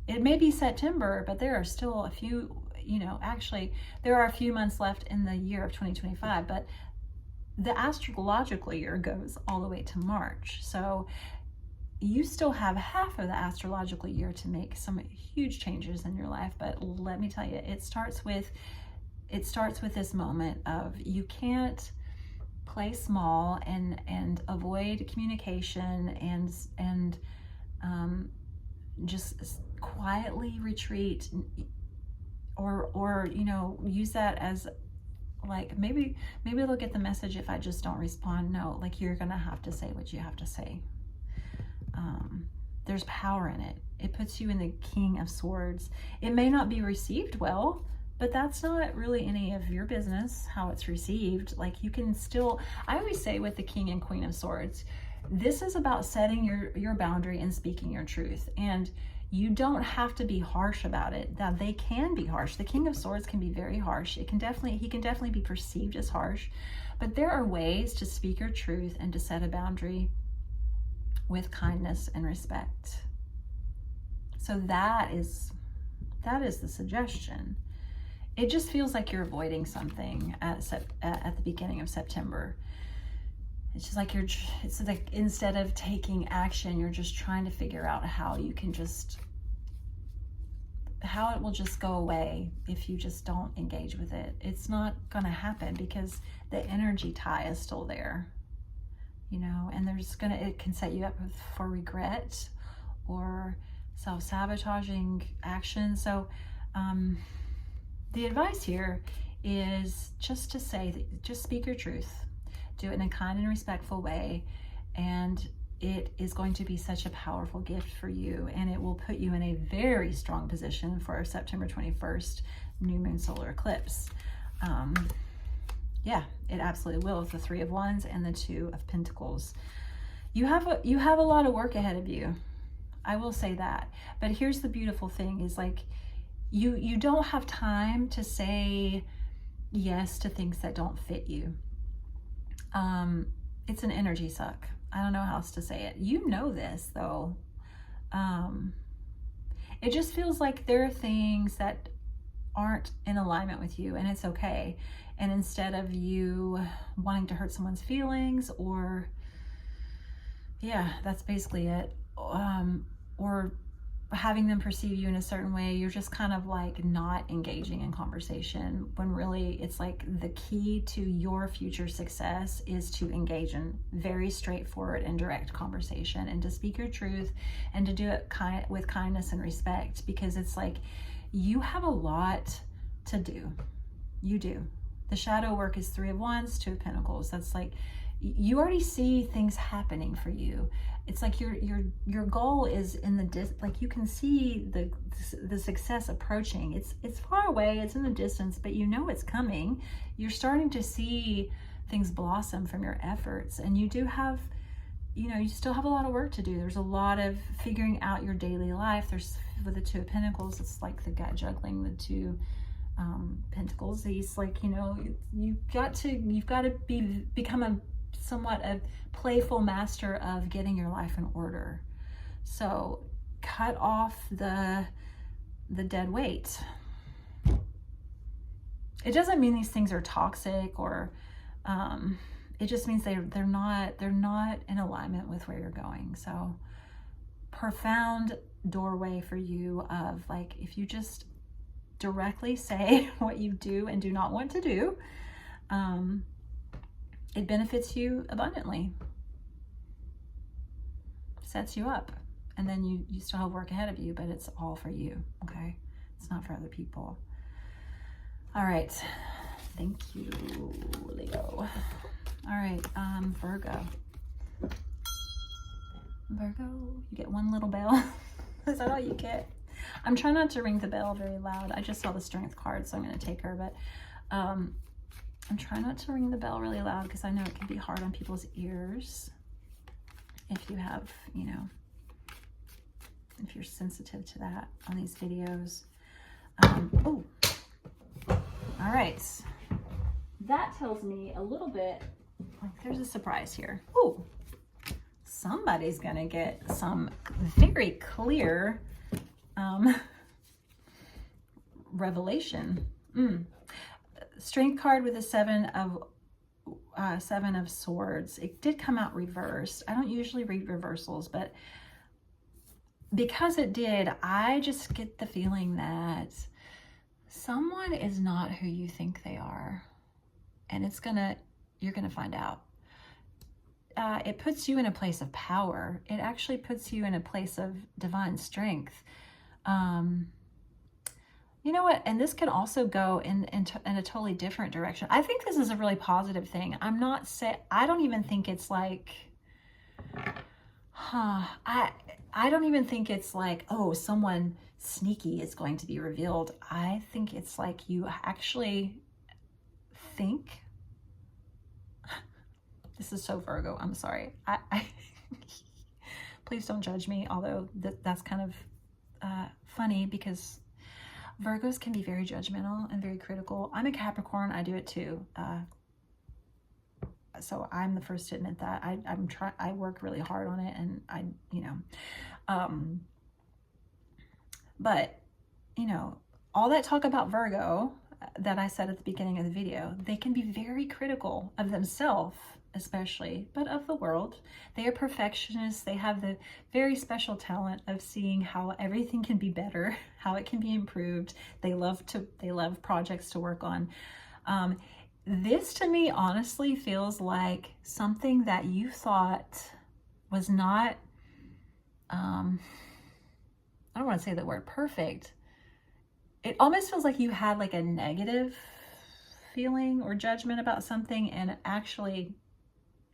it may be September, but there are still a few you know, actually there are a few months left in the year of 2025, but the astrological year goes all the way to March. So you still have half of the astrological year to make some huge changes in your life. But let me tell you, it starts with this moment of, you can't play small and avoid communication and just quietly retreat, or you know, use that as like, maybe they'll get the message if I just don't respond. No, like, you're gonna have to say what you have to say. There's power in it. It puts you in the King of Swords. It may not be received well, but that's not really any of your business how it's received. Like, you can still, I always say with the King and Queen of Swords, this is about setting your boundary and speaking your truth. And you don't have to be harsh about it. Now, they can be harsh. The King of Swords can be very harsh. He can definitely be perceived as harsh, but there are ways to speak your truth and to set a boundary with kindness and respect. So that is the suggestion. It just feels like you're avoiding something at the beginning of September. It's just like it's like, instead of taking action, you're just trying to figure out how it will just go away if you just don't engage with it. It's not gonna happen because the energy tie is still there, you know, and it can set you up for regret or self-sabotaging action. So the advice here is just to say that, just speak your truth. Do it in a kind and respectful way, and it is going to be such a powerful gift for you, and it will put you in a very strong position for September 21st new moon solar eclipse. Yeah, it absolutely will, with the Three of Wands and the Two of Pentacles. You have a lot of work ahead of you. I will say that. But here's the beautiful thing is, like, you don't have time to say yes to things that don't fit you. It's an energy suck. I don't know how else to say it. You know this though. It just feels like there are things that aren't in alignment with you, and it's okay. And instead of you wanting to hurt someone's feelings, or yeah, that's basically it. Or having them perceive you in a certain way, you're just kind of like not engaging in conversation, when really it's like the key to your future success is to engage in very straightforward and direct conversation, and to speak your truth, and to do it with kindness and respect, because it's like you have a lot to do. You do. The shadow work is Three of Wands, Two of Pentacles. That's like, you already see things happening for you. It's like your goal is in the like, you can see the success approaching. It's far away, it's in the distance, but you know it's coming. You're starting to see things blossom from your efforts, and you do have, you know, you still have a lot of work to do. There's a lot of figuring out your daily life. There's, with the Two of Pentacles, it's like the guy juggling the two pentacles. He's like, you know, you've got to become somewhat a playful master of getting your life in order. So cut off the dead weight. It doesn't mean these things are toxic, or it just means they're not in alignment with where you're going. So profound doorway for you of, like, if you just directly say what you do and do not want to do, it benefits you abundantly, sets you up, and then you still have work ahead of you, but it's all for you, okay? It's not for other people. All right, thank you, Leo. All right, Virgo. Virgo, you get one little bell. Is that all you get? I'm trying not to ring the bell very loud. I just saw the Strength card, so I'm going to take her, but I'm trying not to ring the bell really loud, because I know it can be hard on people's ears if you have, you know, if you're sensitive to that on these videos. Oh, all right. That tells me a little bit, like, there's a surprise here. Oh, somebody's going to get some very clear revelation. Strength card with a Seven of Swords. It did come out reversed. I don't usually read reversals, but because it did, I just get the feeling that someone is not who you think they are, and you're gonna find out. It puts you in a place of power. It actually puts you in a place of divine strength. You know what? And this could also go in a totally different direction. I think this is a really positive thing. I don't even think it's like, I don't even think it's like, oh, someone sneaky is going to be revealed. I think it's like you actually think, this is so Virgo, I'm sorry. Please don't judge me, although that's kind of funny because Virgos can be very judgmental and very critical. I'm a Capricorn, I do it too. So I'm the first to admit that. I work really hard on it, and but all that talk about Virgo that I said at the beginning of the video, they can be very critical of themselves, especially, but of the world. They are perfectionists. They have the very special talent of seeing how everything can be better, how it can be improved. They love projects to work on. This to me honestly feels like something that you thought was not, I don't want to say the word perfect. It almost feels like you had like a negative feeling or judgment about something, and actually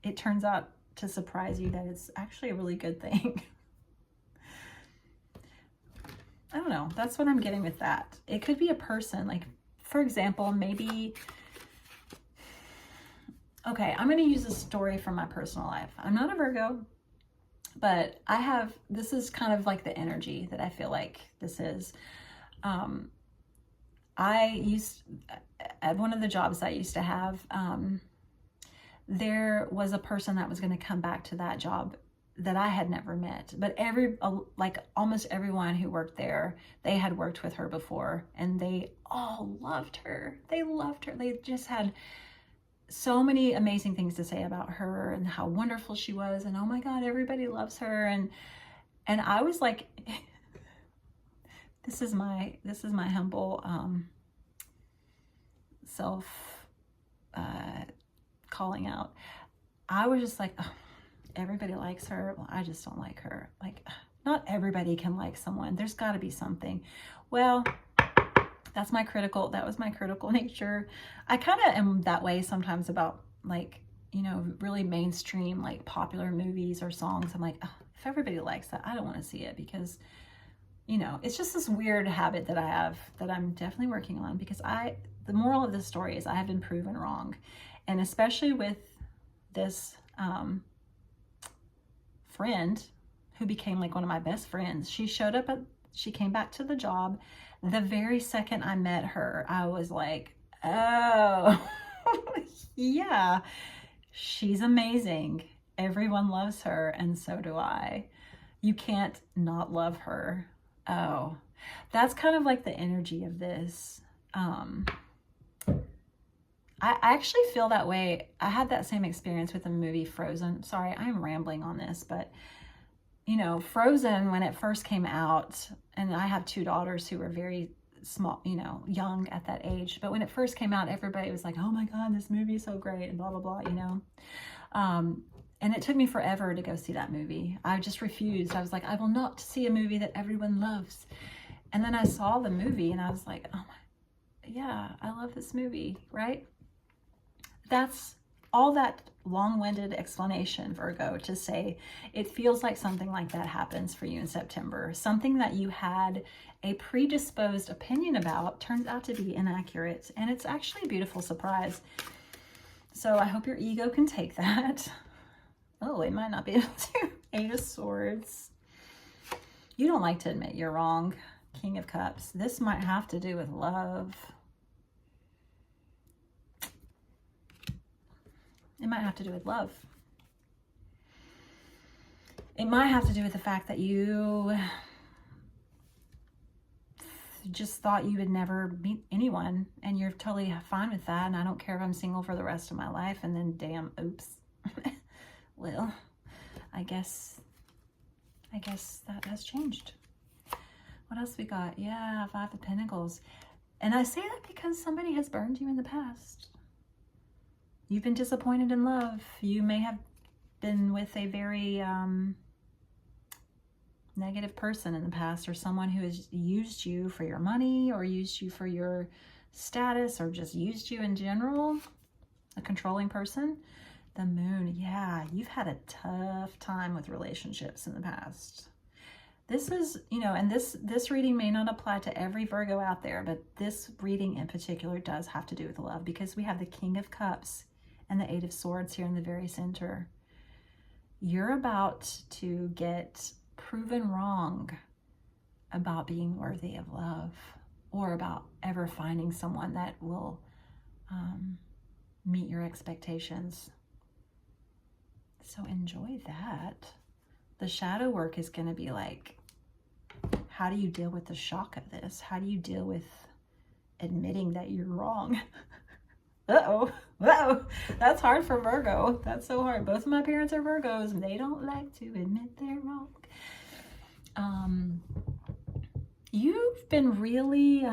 it turns out to surprise you that it's actually a really good thing. I don't know. That's what I'm getting with that. It could be a person, like, for example, maybe, okay, I'm going to use a story from my personal life. I'm not a Virgo, but this is kind of like the energy that I feel like this is. At one of the jobs I used to have, there was a person that was going to come back to that job that I had never met, but almost everyone who worked there, they had worked with her before, and they all loved her. They loved her. They just had so many amazing things to say about her and how wonderful she was, and oh my God, everybody loves her. And I was like, this is my humble self calling out. I was just like, oh, everybody likes her. Well, I just don't like her. Like, not everybody can like someone. There's got to be something. Well, that was my critical nature. I kind of am that way sometimes about, like, really mainstream, like popular movies or songs. I'm like, oh, if everybody likes that, I don't want to see it, because it's just this weird habit that I have that I'm definitely working on, because the moral of this story is I have been proven wrong. And especially with this friend who became like one of my best friends. She came back to the job. The very second I met her, I was like, oh, yeah, she's amazing. Everyone loves her, and so do I. You can't not love her. Oh, that's kind of like the energy of this. I actually feel that way. I had that same experience with the movie Frozen. Sorry, I'm rambling on this, but Frozen, when it first came out, and I have two daughters who were very small, young at that age, but when it first came out, everybody was like, oh my God, this movie is so great, and blah, blah, blah, and it took me forever to go see that movie. I just refused. I was like, I will not see a movie that everyone loves. And then I saw the movie and I was like, oh my, yeah, I love this movie, right? That's all that long-winded explanation, Virgo, to say it feels like something like that happens for you in September. Something that you had a predisposed opinion about turns out to be inaccurate, and it's actually a beautiful surprise. So I hope your ego can take that. Oh, it might not be able to. 8 of Swords. You don't like to admit you're wrong. King of Cups. This might have to do with love. It might have to do with love. It might have to do with the fact that you just thought you would never meet anyone, and you're totally fine with that, and I don't care if I'm single for the rest of my life, and then damn, oops. Well, I guess that has changed. What else we got? Yeah, Five of Pentacles. And I say that because somebody has burned you in the past. You've been disappointed in love. You may have been with a very negative person in the past, or someone who has used you for your money, or used you for your status, or just used you in general. A controlling person. The Moon. Yeah, you've had a tough time with relationships in the past. This is, you know, and this reading may not apply to every Virgo out there, but this reading in particular does have to do with love, because we have the King of Cups and the Eight of Swords here in the very center. You're about to get proven wrong about being worthy of love, or about ever finding someone that will meet your expectations. So enjoy that. The shadow work is going to be like, how do you deal with the shock of this? How do you deal with admitting that you're wrong? Uh-oh. Uh-oh. That's hard for Virgo. That's so hard. Both of my parents are Virgos, and they don't like to admit they're wrong. You've been really,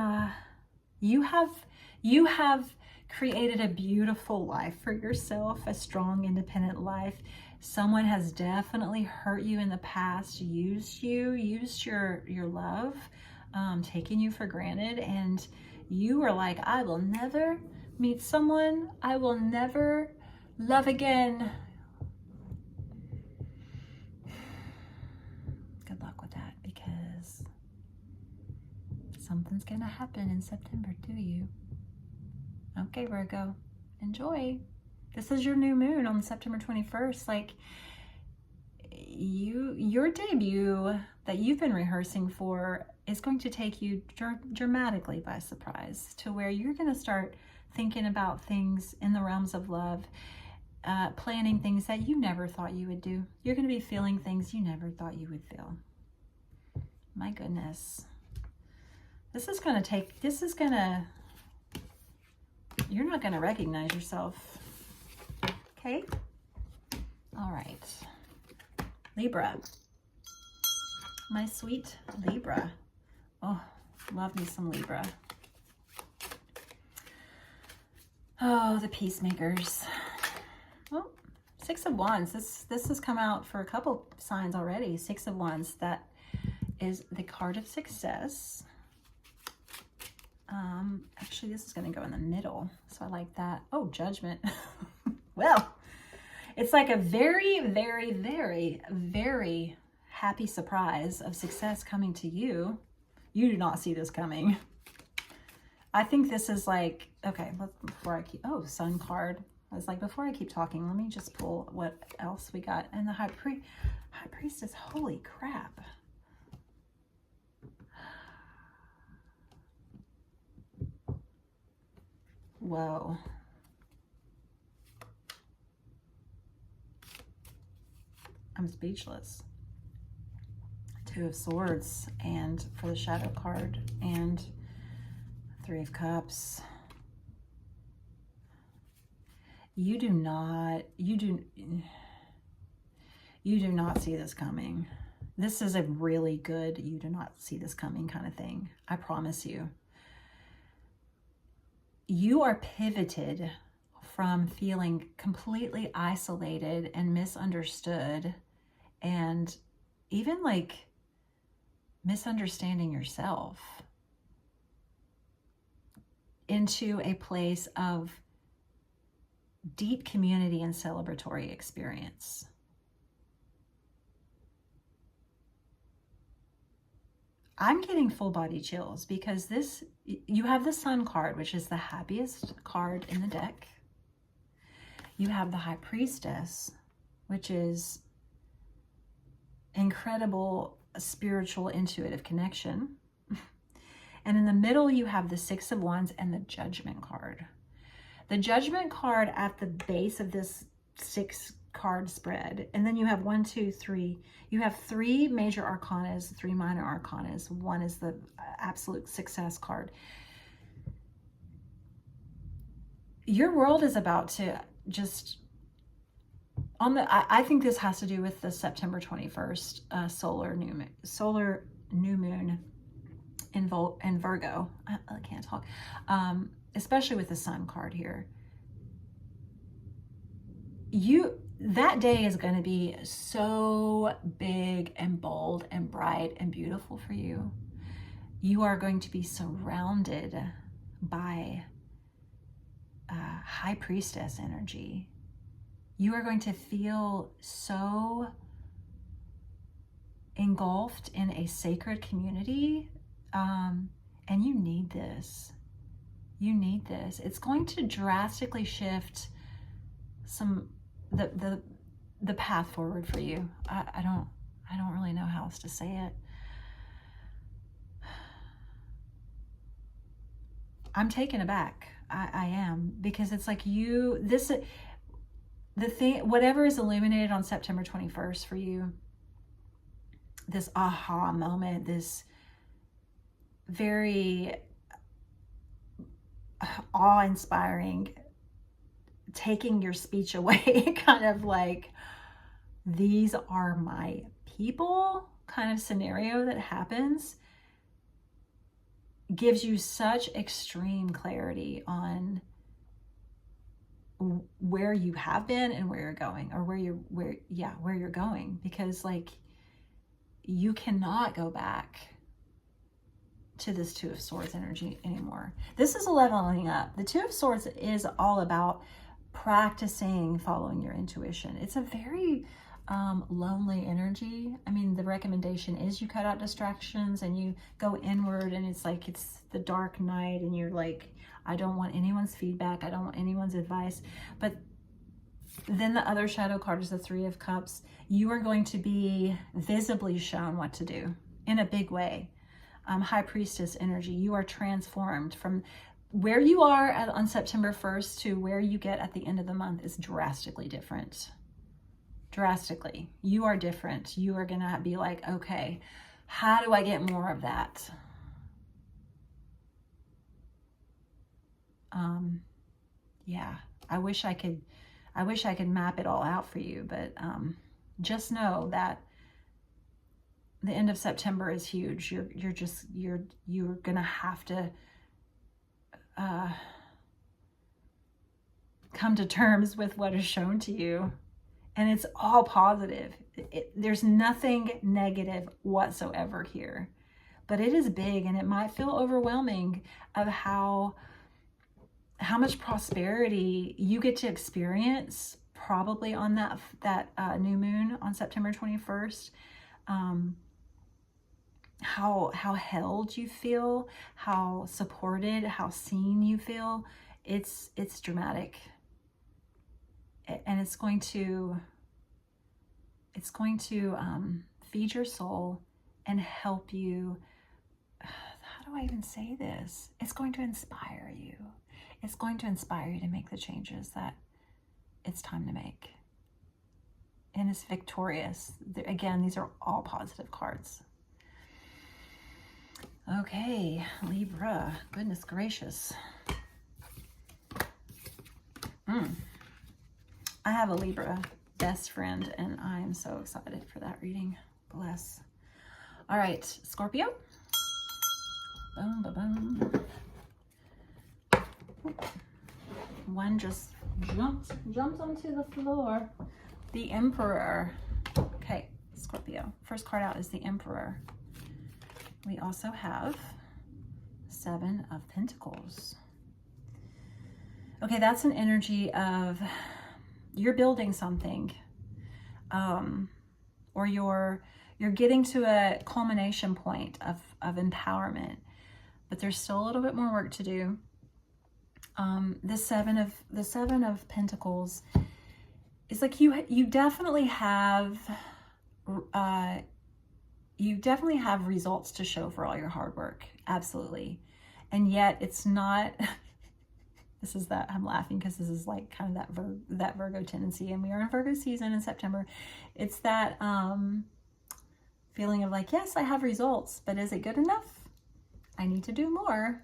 you have created a beautiful life for yourself, a strong, independent life. Someone has definitely hurt you in the past, used your love, taken you for granted, and you were like, I will never meet someone, I will never love again. Good luck with that, because something's gonna happen in September to you. Okay, Virgo, enjoy. This is your new moon on September 21st. Like, your debut that you've been rehearsing for is going to take you dramatically by surprise, to where you're going to start thinking about things in the realms of love, planning things that you never thought you would do. You're going to be feeling things you never thought you would feel. My goodness. You're not going to recognize yourself. Okay? All right. Libra. My sweet Libra. Oh, love me some Libra. Oh, the peacemakers. Well, Six of Wands. This has come out for a couple signs already. Six of Wands. That is the card of success. Actually, this is going to go in the middle, so I like that. Oh, Judgment. Well, it's like a very, very, very, very happy surprise of success coming to you. You do not see this coming. I think this is like, okay, before I keep, oh, Sun card. I was like, before I keep talking, let me just pull what else we got. And the High Priestess, holy crap. Whoa. I'm speechless. Two of Swords, and for the Shadow card, and Three of Cups. You do not see this coming. This is a really good, you do not see this coming kind of thing. I promise you. You are pivoted from feeling completely isolated and misunderstood, and even like misunderstanding yourself, into a place of deep community and celebratory experience. I'm getting full body chills, because you have the Sun card, which is the happiest card in the deck. You have the High Priestess, which is incredible spiritual, intuitive connection. And in the middle, you have the Six of Wands and the Judgment card. The Judgment card at the base of this six card spread. And then you have 1, 2, 3. You have 3 major arcanas, 3 minor arcanas. 1 is the absolute success card. Your world is about to just I think this has to do with the September 21st solar new moon in Virgo. I can't talk. Especially with the sun card here. That day is going to be so big and bold and bright and beautiful for you. You are going to be surrounded by high priestess energy. You are going to feel so engulfed in a sacred community, and you need this. You need this. It's going to drastically shift the path forward for you. I don't really know how else to say it. I'm taken aback. I am, because it's like whatever is illuminated on September 21st for you, this aha moment, this very awe-inspiring, taking your speech away, kind of like, these are my people kind of scenario that happens, gives you such extreme clarity on where you have been and where you're going, or where you're going, because like, you cannot go back to this Two of Swords energy anymore. This is a leveling up. The Two of Swords is all about practicing following your intuition. It's a very lonely energy. I mean, the recommendation is you cut out distractions and you go inward, and it's like, it's the dark night and you're like, I don't want anyone's feedback. I don't want anyone's advice. But then the other shadow card is the Three of Cups. You are going to be visibly shown what to do in a big way. High Priestess energy. You are transformed from where you are on September 1st to where you get at the end of the month is drastically different. Drastically. You are different. You are going to be like, okay, how do I get more of that? Yeah, I wish I could map it all out for you, but just know that the end of September is huge. You're gonna have to come to terms with what is shown to you, and it's all positive. There's nothing negative whatsoever here, but it is big, and it might feel overwhelming of how much prosperity you get to experience probably on that new moon on September 21st. How held you feel, how supported, how seen you feel. It's dramatic, and it's going to feed your soul and help you. How do I even say this? It's going to inspire you. It's going to inspire you to make the changes that it's time to make. And it's victorious. Again, these are all positive cards. Okay, Libra. Goodness gracious. I have a Libra best friend, and I'm so excited for that reading. Bless. All right, Scorpio. Boom, ba, boom. One just jumped onto the floor. The Emperor. Okay, Scorpio. First card out is the Emperor. We also have Seven of Pentacles. Okay, that's an energy of you're building something, or you're getting to a culmination point of empowerment, but there's still a little bit more work to do. The Seven of Pentacles is like you definitely have results to show for all your hard work, absolutely, and yet it's not This is that, I'm laughing because this is like kind of that Virgo tendency, and we are in Virgo season in September. It's that feeling of like, yes, I have results, but is it good enough? I need to do more.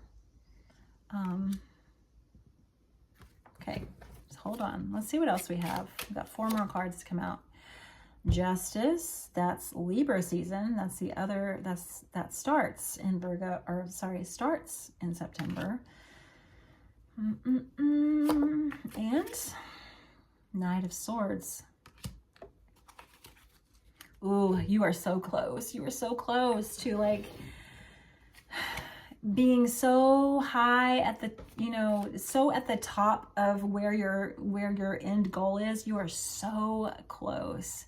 Okay, so hold on. Let's see what else we have. We've got 4 more cards to come out. Justice, that's Libra season. That's the other, that starts in Virgo, or sorry, starts in September. And Knight of Swords. Ooh, you are so close. You are so close to like being so high at the, you know, so at the top of where your end goal is. You are so close,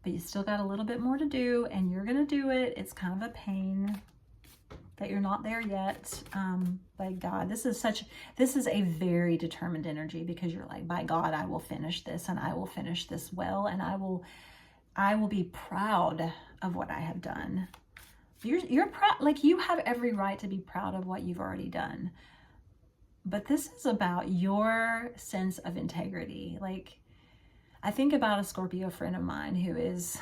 but you still got a little bit more to do, and you're gonna do it. It's kind of a pain that you're not there yet. By God, this is a very determined energy, because you're like, by God, I will finish this, and I will finish this well, and I will be proud of what I have done. You're proud, like you have every right to be proud of what you've already done. But this is about your sense of integrity. Like, I think about a Scorpio friend of mine who is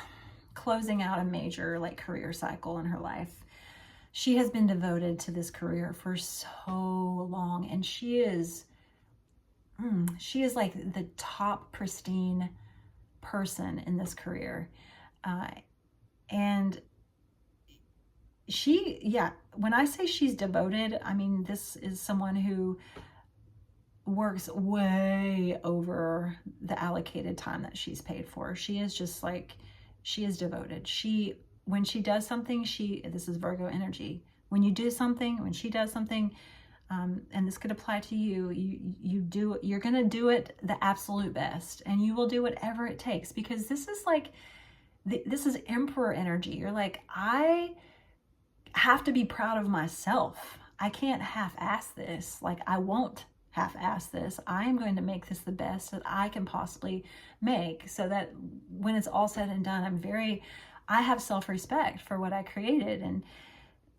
closing out a major like career cycle in her life. She has been devoted to this career for so long, and she is like the top pristine person in this career. And when I say she's devoted, I mean, this is someone who works way over the allocated time that she's paid for. She is just like, she is devoted. When she does something, this is Virgo energy. When you do something, when she does something, and this could apply to you, you're going to do it the absolute best, and you will do whatever it takes, because this is like, this is Emperor energy. You're like, I have to be proud of myself. I can't half-ass this. Like, I won't half-ass this. I am going to make this the best that I can possibly make, so that when it's all said and done, I have self-respect for what I created. And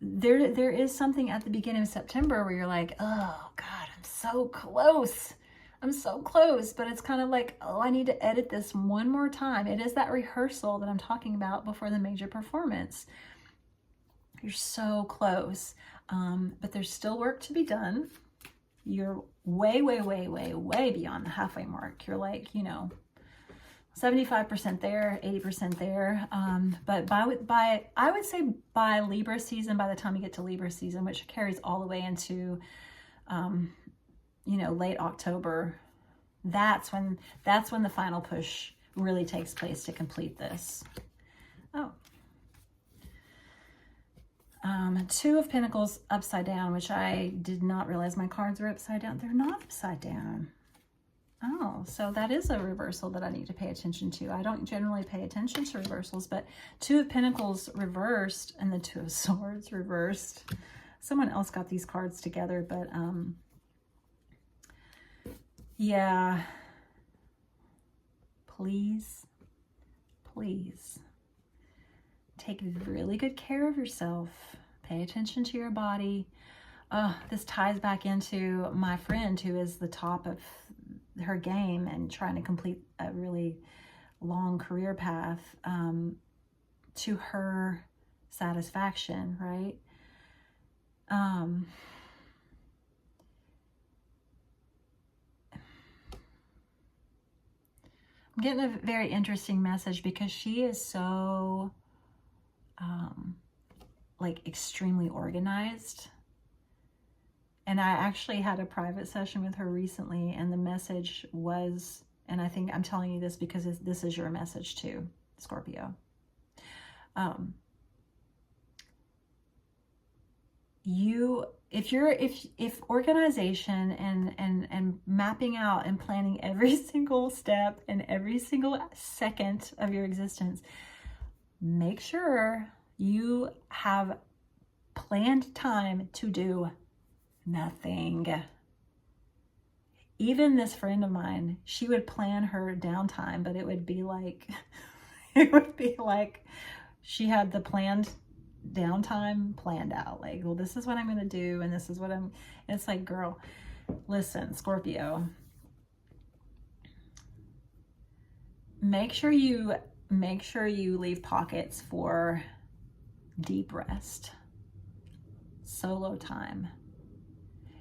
there is something at the beginning of September where you're like, oh God, I'm so close. I'm so close. But it's kind of like, oh, I need to edit this one more time. It is that rehearsal that I'm talking about before the major performance. You're so close. But there's still work to be done. You're way, way, way, way, way beyond the halfway mark. You're like, 75% there, 80% there. But I would say by Libra season, by the time you get to Libra season, which carries all the way into, late October, that's when the final push really takes place to complete this. Oh. 2 of Pentacles upside down, which I did not realize my cards were upside down. They're not upside down. Oh, so that is a reversal that I need to pay attention to. I don't generally pay attention to reversals, but 2 of Pentacles reversed and the 2 of Swords reversed. Someone else got these cards together, but yeah. Please take really good care of yourself. Pay attention to your body. This ties back into my friend who is the top of her game and trying to complete a really long career path to her satisfaction, right? I'm getting a very interesting message because she is so like extremely organized. And I actually had a private session with her recently, and the message was, and I think I'm telling you this because this is your message too, Scorpio. If organization and mapping out and planning every single step and every single second of your existence, make sure you have planned time to do nothing. Even this friend of mine, she would plan her downtime, but it would be like, she had the planned downtime planned out. Like, well, this is what I'm going to do, and this is what it's like, girl, Listen, Scorpio, make sure you leave pockets for deep rest, solo time.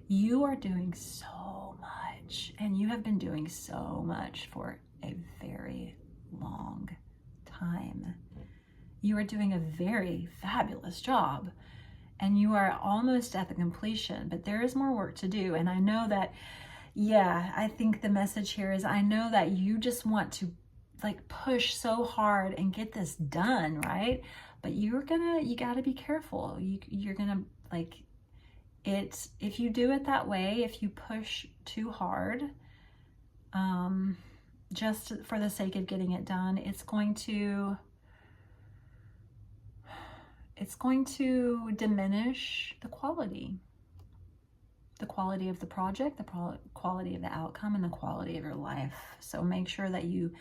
You are doing so much, and you have been doing so much for a very long time. You are doing a very fabulous job, and you are almost at the completion, but there is more work to do. And I know that, yeah, I think the message here is, I know that you just want to like push so hard and get this done, right? But you got to be careful. You're gonna like, it's, if you do it that way, if you push too hard, just for the sake of getting it done, it's going to diminish the quality of the project, the quality of the outcome, and the quality of your life. So make sure that you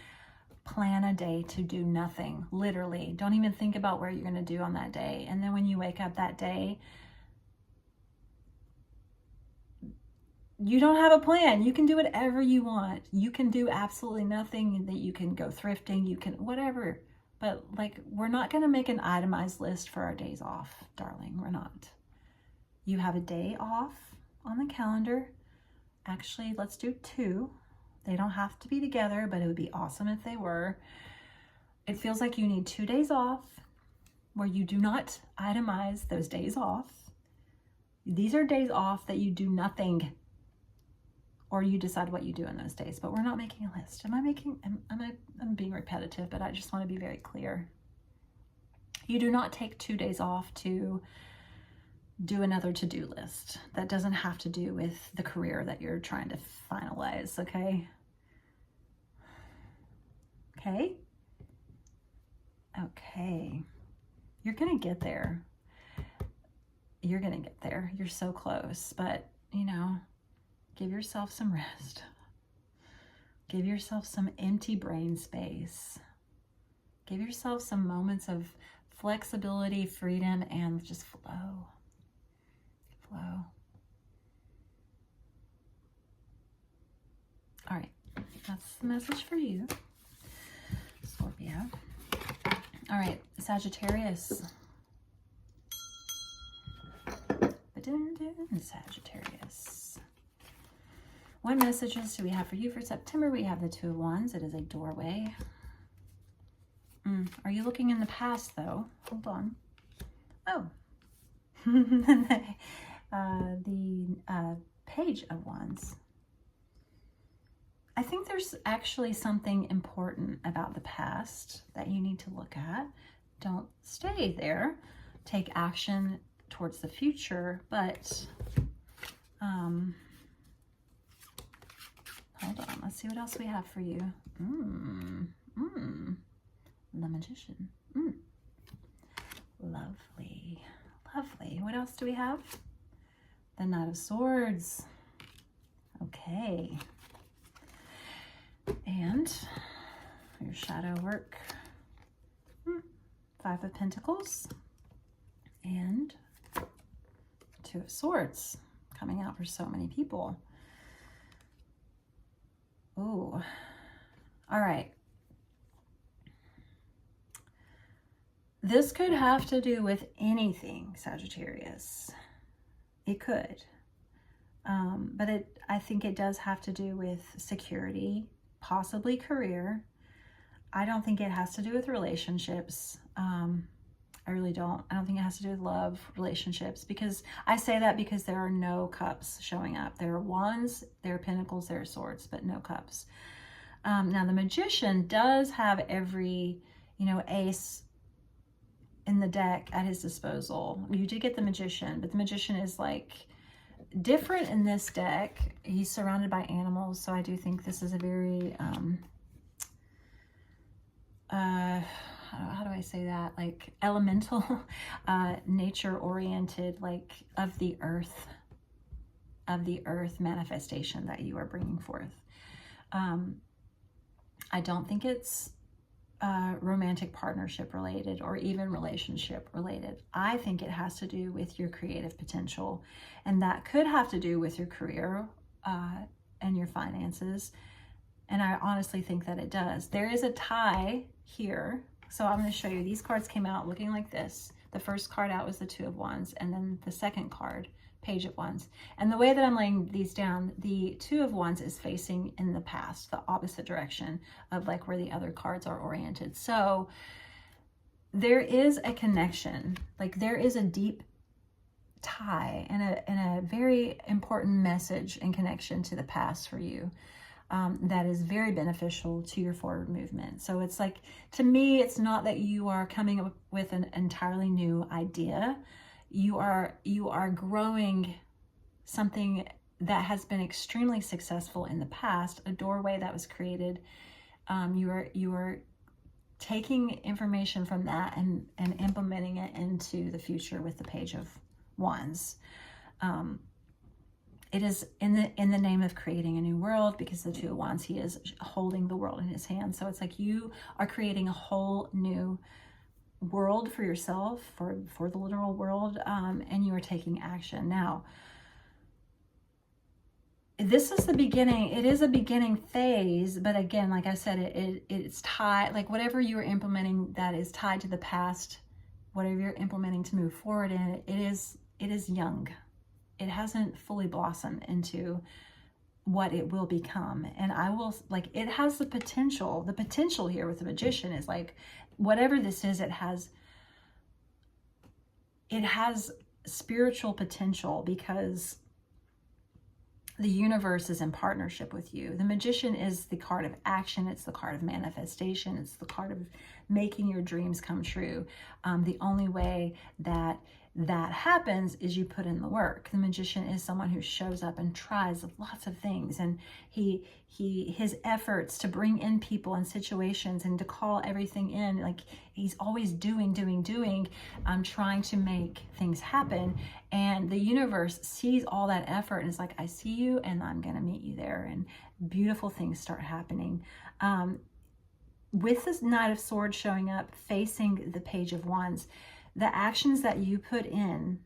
plan a day to do nothing. Literally, don't even think about where you're going to do on that day. And then when you wake up that day, you don't have a plan. You can do whatever you want. You can do absolutely nothing. That you can go thrifting, you can whatever. But like, we're not going to make an itemized list for our days off, darling. We're not. You have a day off on the calendar. Actually, let's do 2. They don't have to be together, but it would be awesome if they were. It feels like you need 2 days off where you do not itemize those days off. These are days off that you do nothing, or you decide what you do in those days, but we're not making a list. I'm being repetitive, but I just want to be very clear. You do not take 2 days off to do another to-do list. That doesn't have to do with the career that you're trying to finalize, okay? Okay? Okay. You're gonna get there. You're gonna get there. You're so close, but you know, give yourself some rest. Give yourself some empty brain space. Give yourself some moments of flexibility, freedom, and just flow. Flow. All right, that's the message for you, Scorpio. All right, Sagittarius. Sagittarius. What messages do we have for you for September? We have the 2 of Wands. It is a doorway. Are you looking in the past, though? Hold on. Oh. The Page of Wands. I think there's actually something important about the past that you need to look at. Don't stay there. Take action towards the future, but hold on. Let's see what else we have for you. The Magician. Lovely. Lovely. What else do we have? The Knight of Swords. Okay. And your shadow work. 5 of Pentacles. And 2 of Swords. Coming out for so many people. Ooh. All right. This could have to do with anything, Sagittarius. It could. But I think it does have to do with security, possibly career. I don't think it has to do with relationships. I really don't. I don't think it has to do with love, relationships, because I say that because there are no cups showing up. There are wands, there are pentacles, there are swords, but no cups. Now the Magician does have every, ace in the deck at his disposal. You do get the Magician, but the Magician is like different in this deck. He's surrounded by animals, so I do think this is a very how do I say that? Like elemental, nature-oriented, like of the earth manifestation that you are bringing forth. I don't think it's romantic partnership related or even relationship related. I think it has to do with your creative potential, and that could have to do with your career. and your finances. And I honestly think that it does. There is a tie here. So I'm going to show you. These cards came out looking like this. The first card out was the Two of Wands, and then the second card, Page of Wands. And the way that I'm laying these down, the Two of Wands is facing in the past, the opposite direction of like where the other cards are oriented. So there is a connection, like there is a deep tie and a very important message and connection to the past for you. That is very beneficial to your forward movement. So it's like, to me, it's not that you are coming up with an entirely new idea. You are growing something that has been extremely successful in the past, a doorway that was created. You are taking information from that and implementing it into the future with the Page of Wands. It is in the name of creating a new world, because the Two of Wands, he is holding the world in his hand. So it's like you are creating a whole new world for yourself, for the literal world, and you are taking action. Now, this is the beginning. It is a beginning phase, but again, like I said, it's tied, like whatever you're implementing that is tied to the past, whatever you're implementing to move forward in, it is young. It hasn't fully blossomed into what it will become. And I will, like, it has the potential here with the Magician is like, whatever this is, it has spiritual potential, because the universe is in partnership with you. The Magician is the card of action. It's the card of manifestation. It's the card of making your dreams come true. The only way that happens is you put in the work. The Magician is someone who shows up and tries lots of things, and his efforts to bring in people and situations and to call everything in, like he's always doing, trying to make things happen. And the universe sees all that effort and is like, I see you and I'm going to meet you there. And beautiful things start happening. With this Knight of Swords showing up facing the Page of Wands, the actions that you put in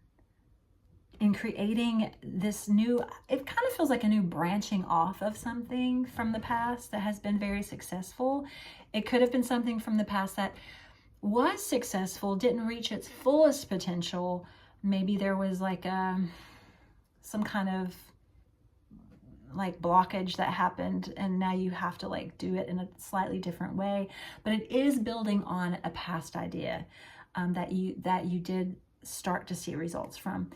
creating this new, it kind of feels like a new branching off of something from the past that has been very successful. It could have been something from the past that was successful, didn't reach its fullest potential. Maybe there was like some kind of like blockage that happened, and now you have to like do it in a slightly different way. But it is building on a past idea that you did start to see results from.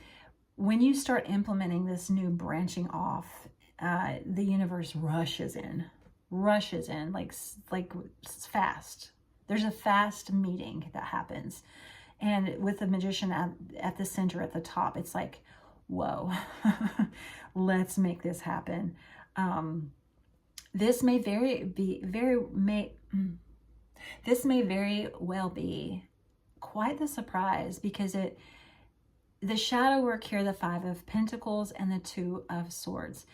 When you start implementing this new branching off, the universe rushes in like fast. There's a fast meeting that happens. And with the Magician at the center, at the top, it's like, whoa, let's make this happen. This may very well be quite the surprise, because the shadow work here, the Five of Pentacles and the Two of Swords,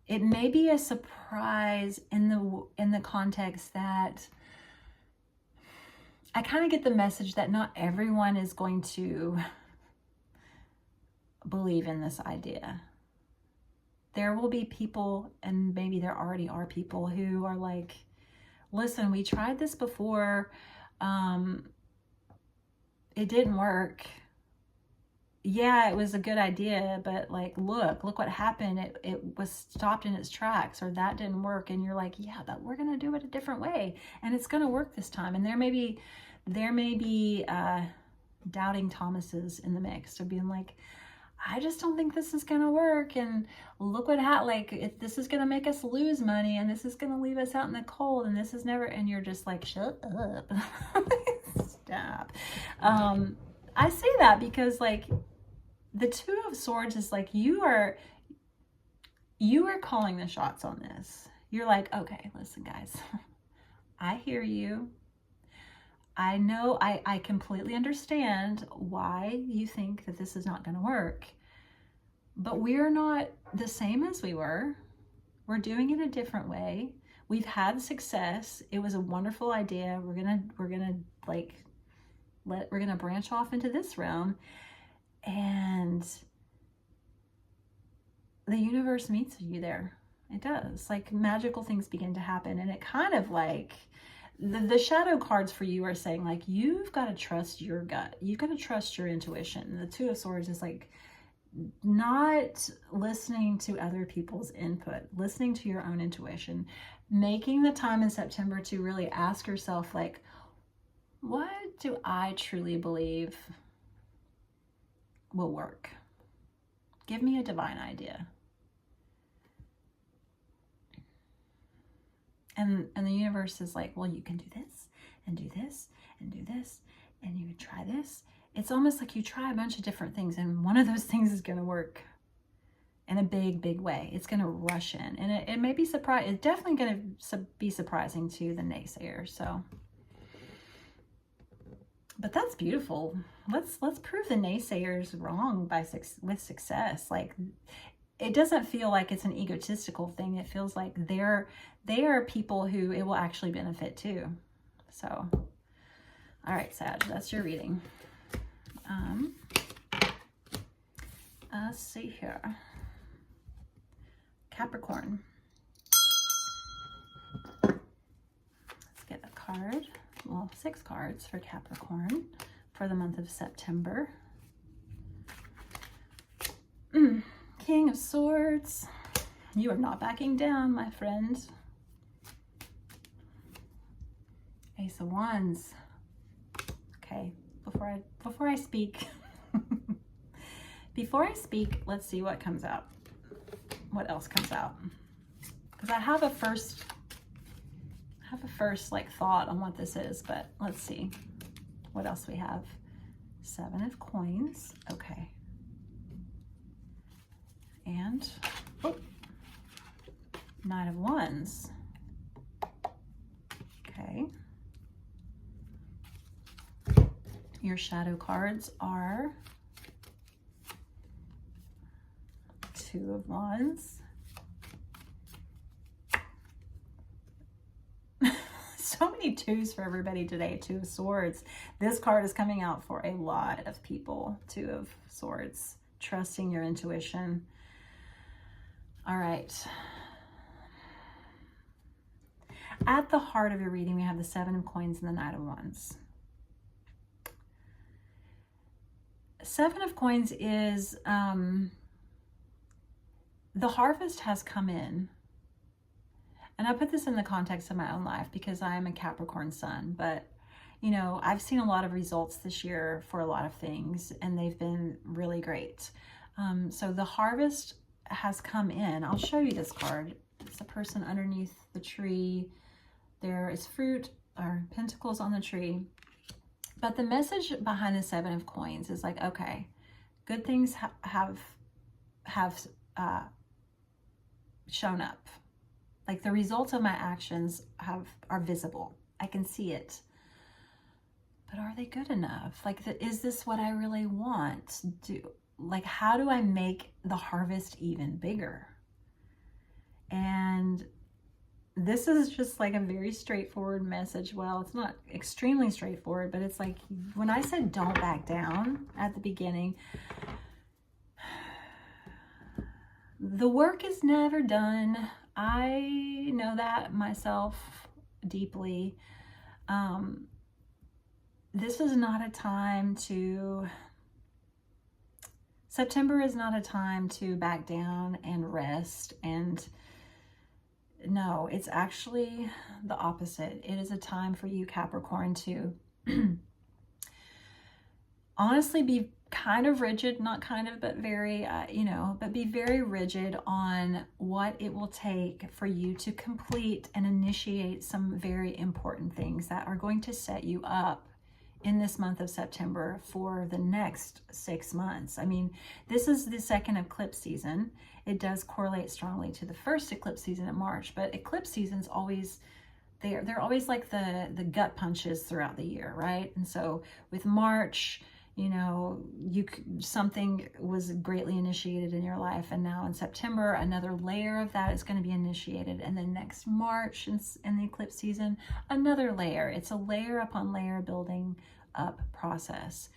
it may be a surprise in the context that I kind of get the message that not everyone is going to believe in this idea. There will be people, and maybe there already are people, who are like, listen, we tried this before. It didn't work. Yeah, it was a good idea, but like, look what happened. It was stopped in its tracks, or that didn't work. And you're like, yeah, but we're going to do it a different way, and it's going to work this time. And there may be doubting Thomases in the mix, of being like, I just don't think this is going to work. And look what happened. Like, this is going to make us lose money, and this is going to leave us out in the cold. And this is never, and you're just like, shut up. Stop. I say that because like the Two of Swords is like, you are calling the shots on this. You're like, okay, listen guys, I hear you. I know, I completely understand why you think that this is not going to work, but we're not the same as we were. We're doing it a different way. We've had success. It was a wonderful idea. We're gonna branch off into this realm, and the universe meets you there. It does. Like magical things begin to happen, and it kind of like the shadow cards for you are saying like you've got to trust your gut. You've got to trust your intuition. The Two of Swords is like not listening to other people's input, listening to your own intuition, making the time in September to really ask yourself like, what do I truly believe will work? Give me a divine idea. And the universe is like, well, you can do this and do this and do this, and you try this. It's almost like you try a bunch of different things, and one of those things is going to work in a big, big way. It's going to rush in, and it may be surprising. It's definitely going to be surprising to the naysayers. So, but that's beautiful. Let's prove the naysayers wrong with success. Like, it doesn't feel like it's an egotistical thing. It feels like they are people who it will actually benefit too. So, all right, Sag, that's your reading. Let's see here. Capricorn. Let's get a card. Well, 6 cards for Capricorn for the month of September. King of Swords. You are not backing down, my friend. Ace of Wands. Okay, before I speak, let's see what comes out. What else comes out? Because I have a first like thought on what this is, but let's see what else we have. 7 of Coins. Okay. And Knight of Wands. Okay. Your shadow cards are 2 of Wands. So many 2s for everybody today. 2 of Swords. This card is coming out for a lot of people. 2 of Swords. Trusting your intuition. All right. At the heart of your reading, we have the 7 of Coins and the Knight of Wands. 7 of Coins is the harvest has come in. And I put this in the context of my own life because I am a Capricorn sun, but you know, I've seen a lot of results this year for a lot of things, and they've been really great. So the harvest has come in. I'll show you this card. It's a person underneath the tree. There is fruit or pentacles on the tree. But the message behind the 7 of Coins is like, okay, good things have shown up. Like the results of my actions are visible. I can see it. But are they good enough? Like, is this what I really want? Like, how do I make the harvest even bigger? And this is just like a very straightforward message. Well, it's not extremely straightforward, but it's like when I said don't back down at the beginning, the work is never done. I know that myself deeply. This is not a time to, September is not a time to back down and rest. And no, it's actually the opposite. It is a time for you, Capricorn, to honestly be kind of rigid, not kind of, but very, but be very rigid on what it will take for you to complete and initiate some very important things that are going to set you up in this month of September for the next 6 months. I mean, this is the second eclipse season. It does correlate strongly to the first eclipse season in March, but eclipse seasons always, they're always like the gut punches throughout the year, right? And so with March, you know, something was greatly initiated in your life, and now in September, another layer of that is going to be initiated, and then next March in the eclipse season, another layer. It's a layer upon layer building up process.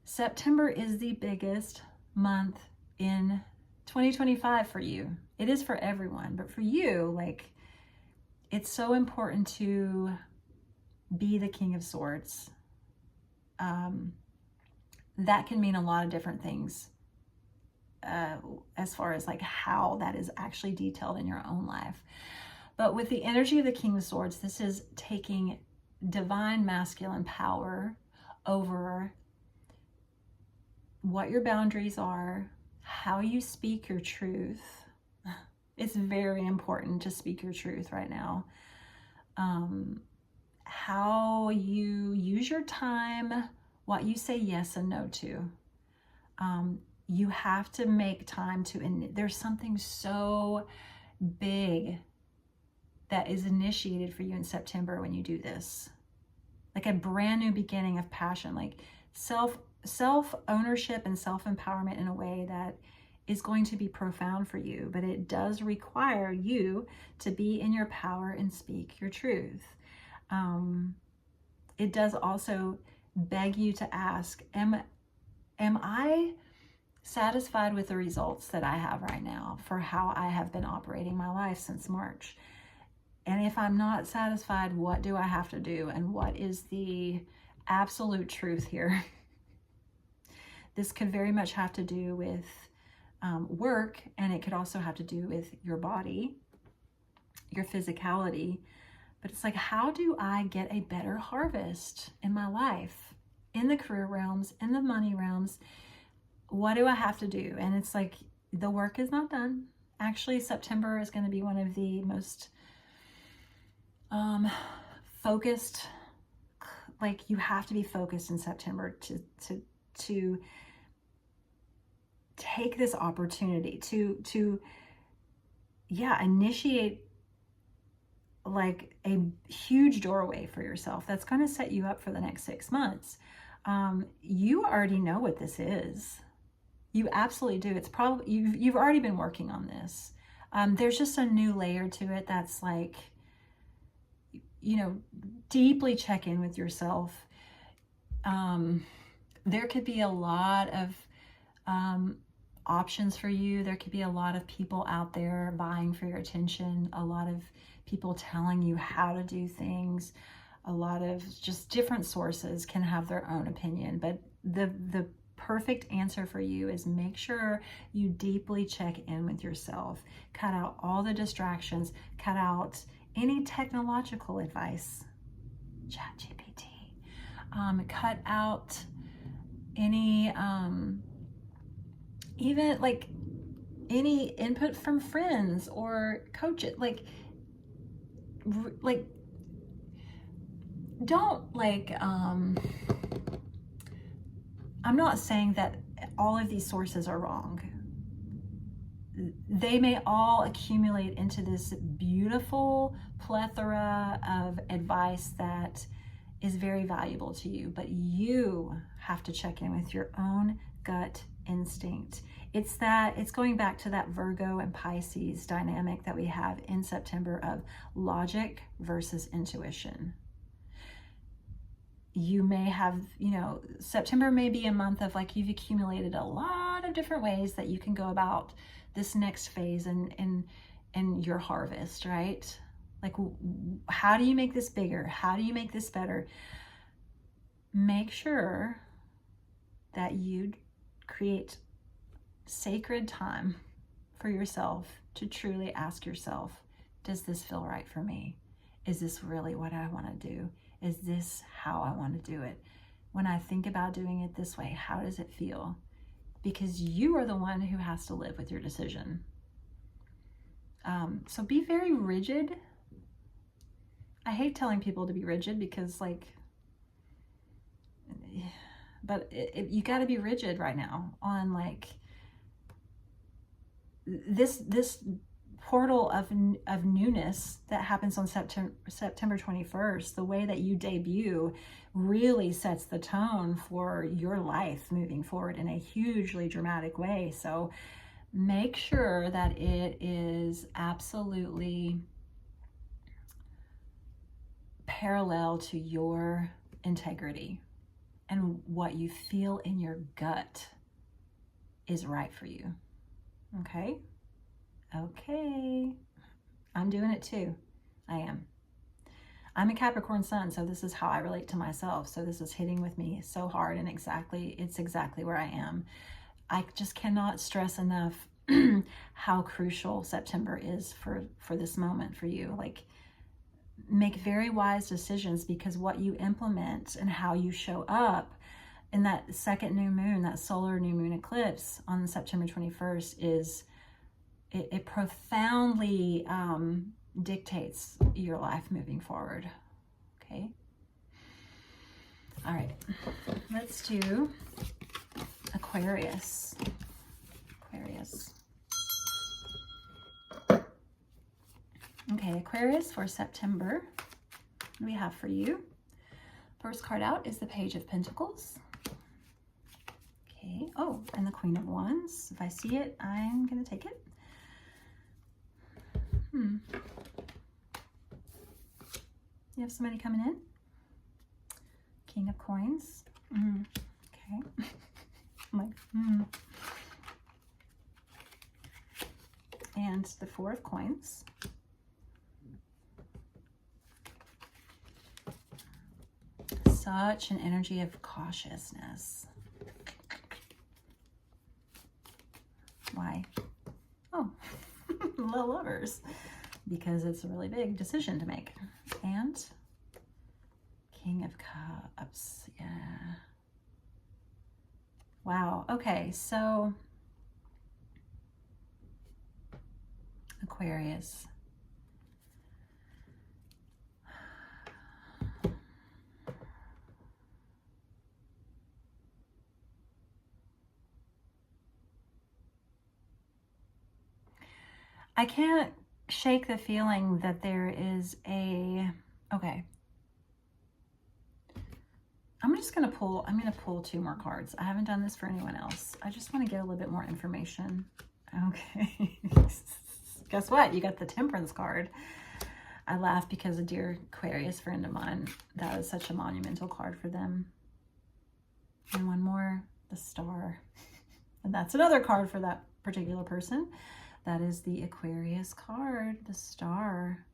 September is the biggest month in 2025 for you. It is for everyone, but for you, like, it's so important to be the King of Swords. That can mean a lot of different things as far as like how that is actually detailed in your own life. But with the energy of the King of Swords, this is taking divine masculine power over what your boundaries are, how you speak your truth. It's very important to speak your truth right now. How you use your time, what you say yes and no to. You have to make time to, there's something so big that is initiated for you in September when you do this. Like a brand new beginning of passion, like self-ownership and self-empowerment in a way that is going to be profound for you, but it does require you to be in your power and speak your truth. It does also beg you to ask, am I satisfied with the results that I have right now for how I have been operating my life since March? And if I'm not satisfied, what do I have to do? And what is the absolute truth here? This could very much have to do with work, and it could also have to do with your body, your physicality. But it's like, how do I get a better harvest in my life, in the career realms, in the money realms? What do I have to do? And it's like, the work is not done. Actually, September is going to be one of the most focused, like, you have to be focused in September to take this opportunity to initiate like a huge doorway for yourself that's going to set you up for the next 6 months. You already know what this is. You absolutely do. It's probably, you've already been working on this. There's just a new layer to it that's like, you know, deeply check in with yourself. There could be a lot of options for you. There could be a lot of people out there vying for your attention, a lot of people telling you how to do things, a lot of just different sources can have their own opinion. But the perfect answer for you is make sure you deeply check in with yourself. Cut out all the distractions, cut out any technological advice, ChatGPT, cut out any even like any input from friends or coaches. Like don't like I'm not saying that all of these sources are wrong. They may all accumulate into this beautiful plethora of advice that is very valuable to you, but you have to check in with your own gut instinct. It's going back to that Virgo and Pisces dynamic that we have in September of logic versus intuition. You may have, you know, September may be a month of like, you've accumulated a lot of different ways that you can go about this next phase in your harvest, right? Like, how do you make this bigger? How do you make this better? Make sure that you create sacred time for yourself to truly ask yourself, does this feel right for me? Is this really what I want to do? Is this how I want to do it? When I think about doing it this way, how does it feel? Because you are the one who has to live with your decision. So be very rigid. I hate telling people to be rigid because, like, but you got to be rigid right now on like this portal of newness that happens on September 21st. The way that you debut really sets the tone for your life moving forward in a hugely dramatic way. So make sure that it is absolutely parallel to your integrity and what you feel in your gut is right for you. Okay. Okay. I'm doing it too. I am. I'm a Capricorn sun, so this is how I relate to myself. So this is hitting with me so hard, and it's exactly where I am. I just cannot stress enough how crucial September is for this moment for you. Like, make very wise decisions, because what you implement and how you show up in that second new moon, that solar new moon eclipse on September 21st, is it profoundly dictates your life moving forward. Okay. All right. Let's do Aquarius. Aquarius. Okay, Aquarius for September. What do we have for you? First card out is the Page of Pentacles. Okay. Oh, and the Queen of Wands. If I see it, I'm going to take it. You have somebody coming in? King of Coins. Okay. I'm like, And the Four of Coins. Such an energy of cautiousness. Why? Oh, the Lovers. Because it's a really big decision to make. And King of Cups. Yeah. Wow. Okay, so Aquarius. I can't shake the feeling that there is okay. I'm going to pull two more cards. I haven't done this for anyone else. I just want to get a little bit more information. Okay. Guess what? You got the Temperance card. I laugh because a dear Aquarius friend of mine, that was such a monumental card for them. And one more, the Star. And that's another card for that particular person. That is the Aquarius card, the Star.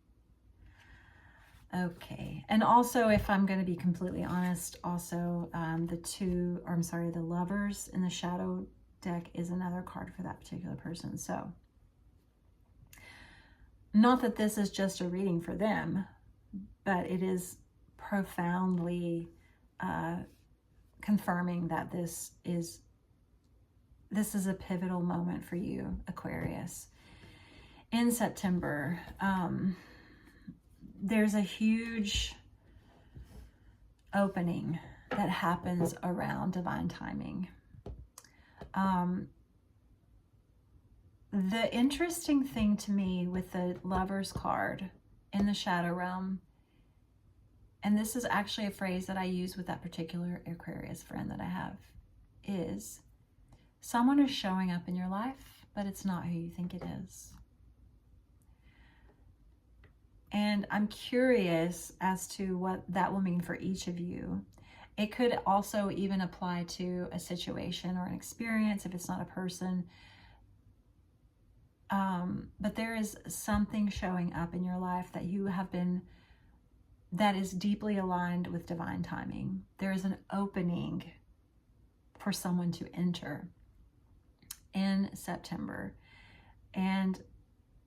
Okay. And also, if I'm going to be completely honest, also the Lovers in the Shadow deck is another card for that particular person. So, not that this is just a reading for them, but it is profoundly confirming that this is a pivotal moment for you, Aquarius. In September, there's a huge opening that happens around divine timing. The interesting thing to me with the Lovers card in the Shadow Realm, and this is actually a phrase that I use with that particular Aquarius friend that I have, is someone is showing up in your life, but it's not who you think it is. And I'm curious as to what that will mean for each of you. It could also even apply to a situation or an experience if it's not a person. But there is something showing up in your life that you have been, that is deeply aligned with divine timing. There is an opening for someone to enter in September. And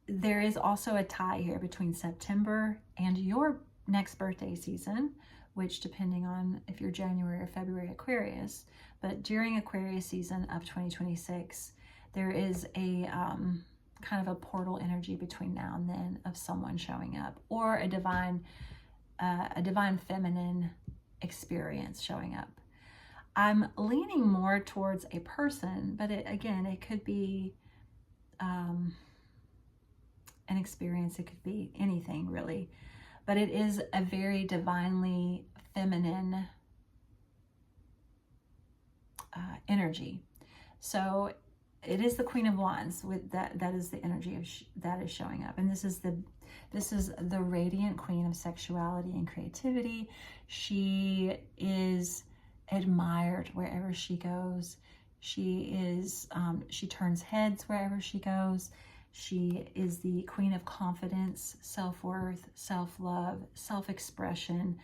there is also a tie here between September and your next birthday season, which, depending on if you're January or February Aquarius, but during Aquarius season of 2026, there is a kind of a portal energy between now and then of someone showing up, or a divine feminine experience showing up. I'm leaning more towards a person, but it could be an experience. It could be anything really, but it is a very divinely feminine energy. So it is the Queen of Wands with that is the energy of that is showing up, and this is the radiant queen of sexuality and creativity. She is admired wherever she goes. She is, she turns heads wherever she goes. She is the queen of confidence, self-worth, self-love, self-expression.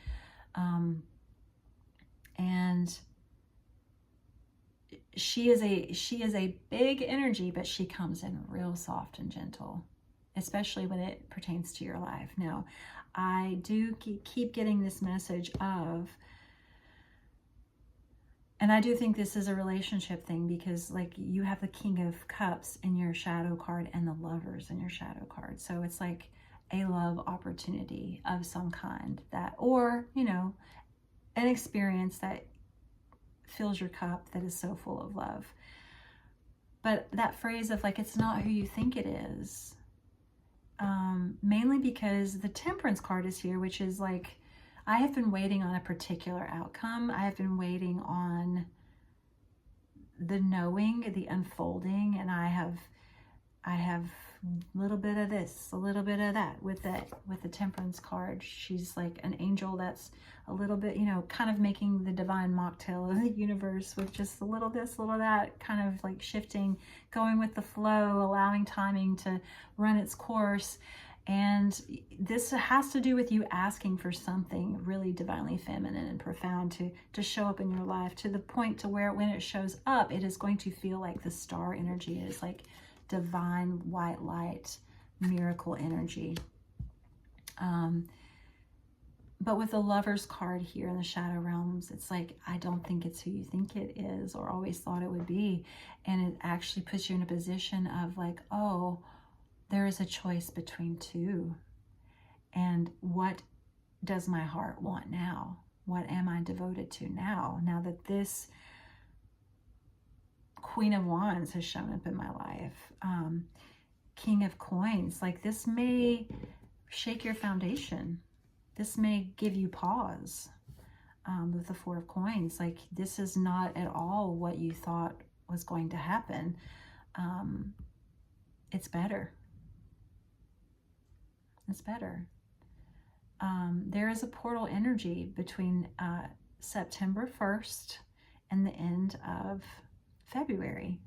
And she is a big energy, but she comes in real soft and gentle, especially when it pertains to your life. Now, I do keep getting this message of, and I do think this is a relationship thing, because like you have the King of Cups in your shadow card and the Lovers in your shadow card. So it's like a love opportunity of some kind, that, or, you know, an experience that fills your cup that is so full of love. But that phrase of like, it's not who you think it is, mainly because the Temperance card is here, which is like, I have been waiting on a particular outcome. I have been waiting on the knowing, the unfolding, and I have a little bit of this, a little bit of that with the Temperance card. She's like an angel that's a little bit, you know, kind of making the divine mocktail of the universe with just a little this, a little that, kind of like shifting, going with the flow, allowing timing to run its course. And this has to do with you asking for something really divinely feminine and profound to show up in your life, to the point to where when it shows up, it is going to feel like the star energy. It is like divine white light, miracle energy. But with the Lovers card here in the shadow realms, it's like, I don't think it's who you think it is or always thought it would be. And it actually puts you in a position of like, oh, there is a choice between two. And what does my heart want now? What am I devoted to now? Now that this Queen of Wands has shown up in my life, King of Coins, like this may shake your foundation. This may give you pause. With the Four of Coins, like this is not at all what you thought was going to happen. It's better. It's better. There is a portal energy between September 1st and the end of February,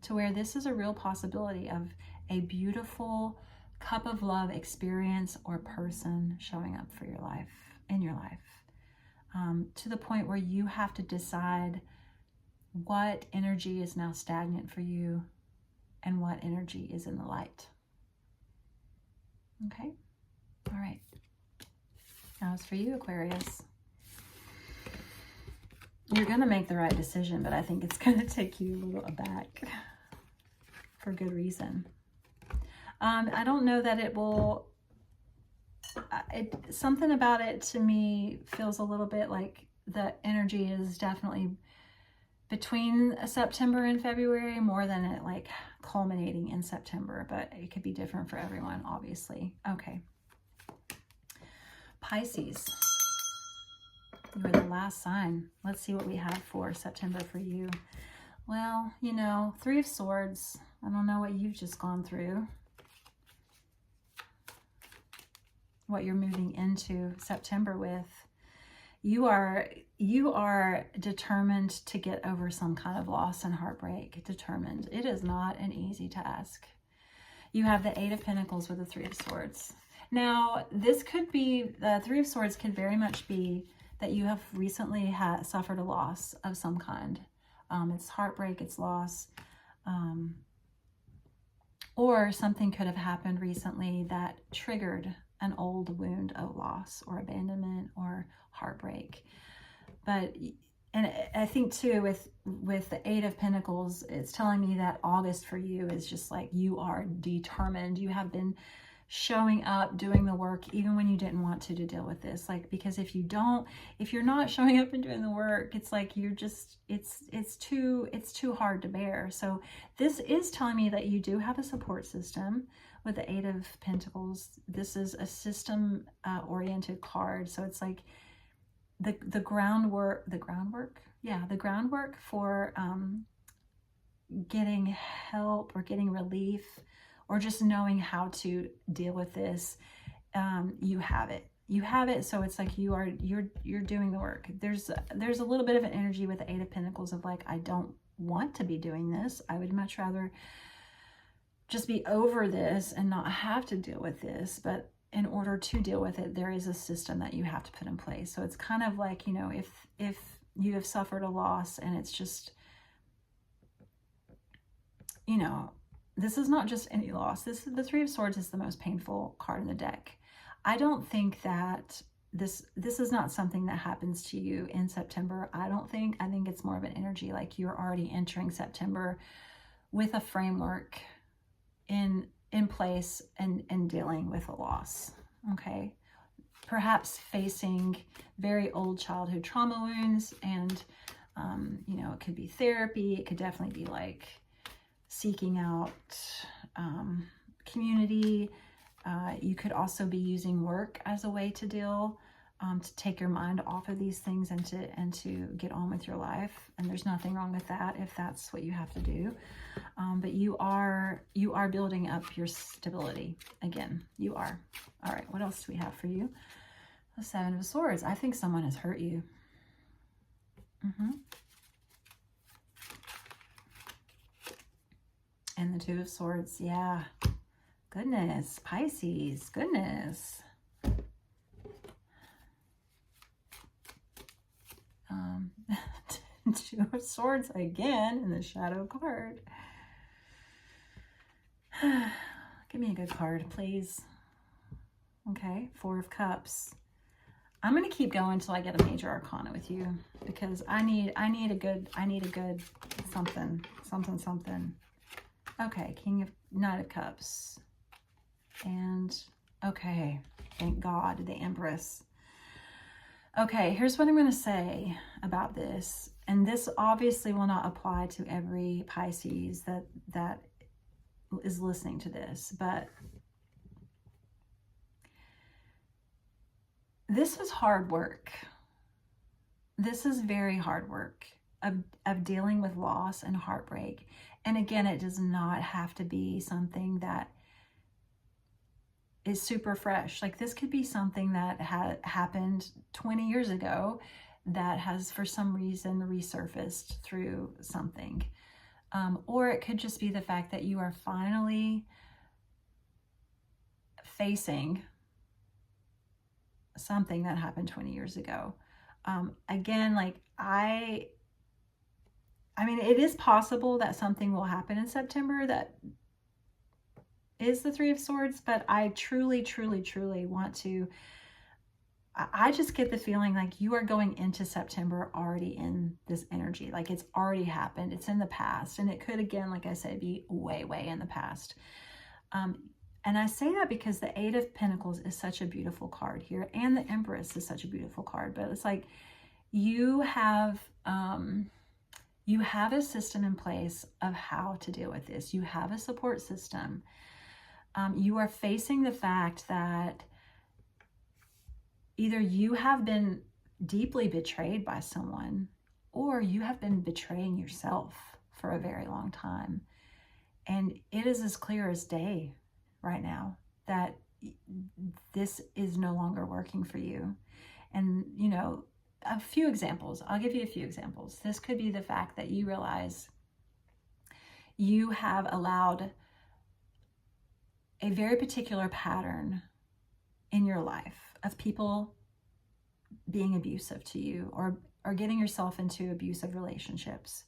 to where this is a real possibility of a beautiful cup of love experience or person showing up for your life, in your life, to the point where you have to decide what energy is now stagnant for you and what energy is in the light. Okay? All right. Now as for you, Aquarius, you're going to make the right decision, but I think it's going to take you a little aback for good reason. I don't know that it will, something about it to me feels a little bit like the energy is definitely between September and February more than it like culminating in September, but it could be different for everyone, obviously. Okay. Pisces, you're the last sign. Let's see what we have for September for you. Well, you know, Three of Swords. I don't know what you've just gone through, what you're moving into September with. You are determined to get over some kind of loss and heartbreak. Determined. It is not an easy task. You have the Eight of Pentacles with the Three of Swords. Now, this could be, the Three of Swords could very much be that you have recently suffered a loss of some kind. It's heartbreak, it's loss. Or something could have happened recently that triggered an old wound of loss or abandonment or heartbreak. But, and I think too, with the Eight of Pentacles, it's telling me that August for you is just like, you are determined. You have been showing up, doing the work, even when you didn't want to deal with this. Like, because if you're not showing up and doing the work, it's like you're just, it's too hard to bear. So this is telling me that you do have a support system with the Eight of Pentacles. This is a system oriented card. So it's like the groundwork for getting help or getting relief, or just knowing how to deal with this. You have it. So it's like you're doing the work. There's a little bit of an energy with the Eight of Pentacles of like, I don't want to be doing this. I would much rather just be over this and not have to deal with this. But in order to deal with it, there is a system that you have to put in place. So it's kind of like, you know, if you have suffered a loss and it's just, you know, this is not just any loss. The Three of Swords is the most painful card in the deck. I don't think that this is not something that happens to you in September. I think it's more of an energy, like you're already entering September with a framework in place and dealing with a loss. Okay, perhaps facing very old childhood trauma wounds, and you know, it could be therapy. It could definitely be like seeking out community. You could also be using work as a way to deal, to take your mind off of these things and to get on with your life. And there's nothing wrong with that if that's what you have to do. But you are building up your stability again. You are. All right, what else do we have for you? The Seven of Swords. I think someone has hurt you. And the Two of Swords. Yeah. Goodness. Pisces. Goodness. Two of Swords again in the shadow card. Give me a good card, please. Okay, Four of Cups. I'm going to keep going until I get a major arcana with you, because I need a good something. Okay, Knight of Cups. And okay, thank God, the Empress. Okay, here's what I'm going to say about this. And this obviously will not apply to every Pisces that is listening to this, but this is hard work. This is very hard work of dealing with loss and heartbreak. And again, it does not have to be something that is super fresh. Like, this could be something that had happened 20 years ago that has for some reason resurfaced through something. Or it could just be the fact that you are finally facing something that happened 20 years ago. Again, like I mean, it is possible that something will happen in September that is the Three of Swords, but I truly, truly, truly want to, I just get the feeling like you are going into September already in this energy. Like, it's already happened. It's in the past. And it could, again, like I said, be way, way in the past. And I say that because the Eight of Pentacles is such a beautiful card here. And the Empress is such a beautiful card. But it's like you have a system in place of how to deal with this. You have a support system. You are facing the fact that either you have been deeply betrayed by someone, or you have been betraying yourself for a very long time. And it is as clear as day right now that this is no longer working for you. And, you know, a few examples. I'll give you a few examples. This could be the fact that you realize you have allowed a very particular pattern in your life of people being abusive to you, or getting yourself into abusive relationships.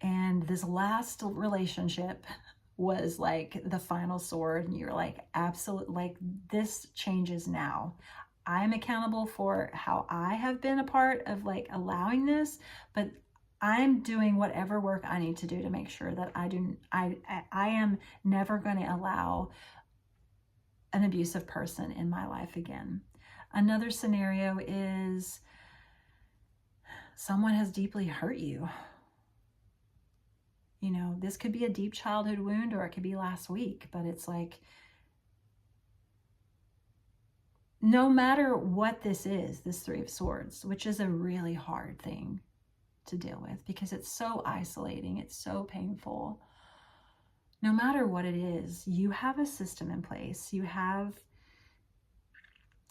And this last relationship was like the final sword, and you're like, absolutely, like, this changes now. I'm accountable for how I have been a part of like allowing this, but I'm doing whatever work I need to do to make sure that I am never going to allow an abusive person in my life again. Another scenario is someone has deeply hurt you. You know, this could be a deep childhood wound, or it could be last week, but it's like, no matter what this is, this Three of Swords, which is a really hard thing to deal with because it's so isolating, it's so painful. No matter what it is, you have a system in place. You have,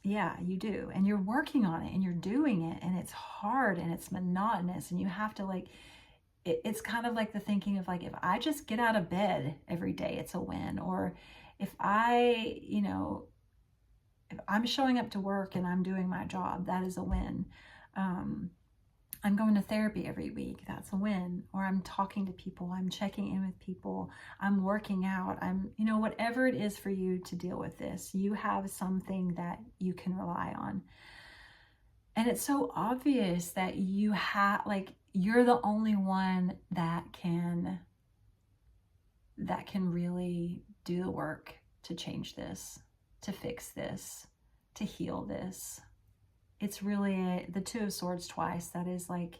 yeah, you do. And you're working on it and you're doing it, and it's hard and it's monotonous, and you have to like, it's kind of like the thinking of like, if I just get out of bed every day, it's a win. Or if I, you know, if I'm showing up to work and I'm doing my job, that is a win. I'm going to therapy every week, that's a win. Or I'm talking to people, I'm checking in with people, I'm working out, I'm, you know, whatever it is for you to deal with this, you have something that you can rely on. And it's so obvious that you have, like, you're the only one that can really do the work to change this, to fix this, to heal this. It's really the Two of Swords twice. That is like,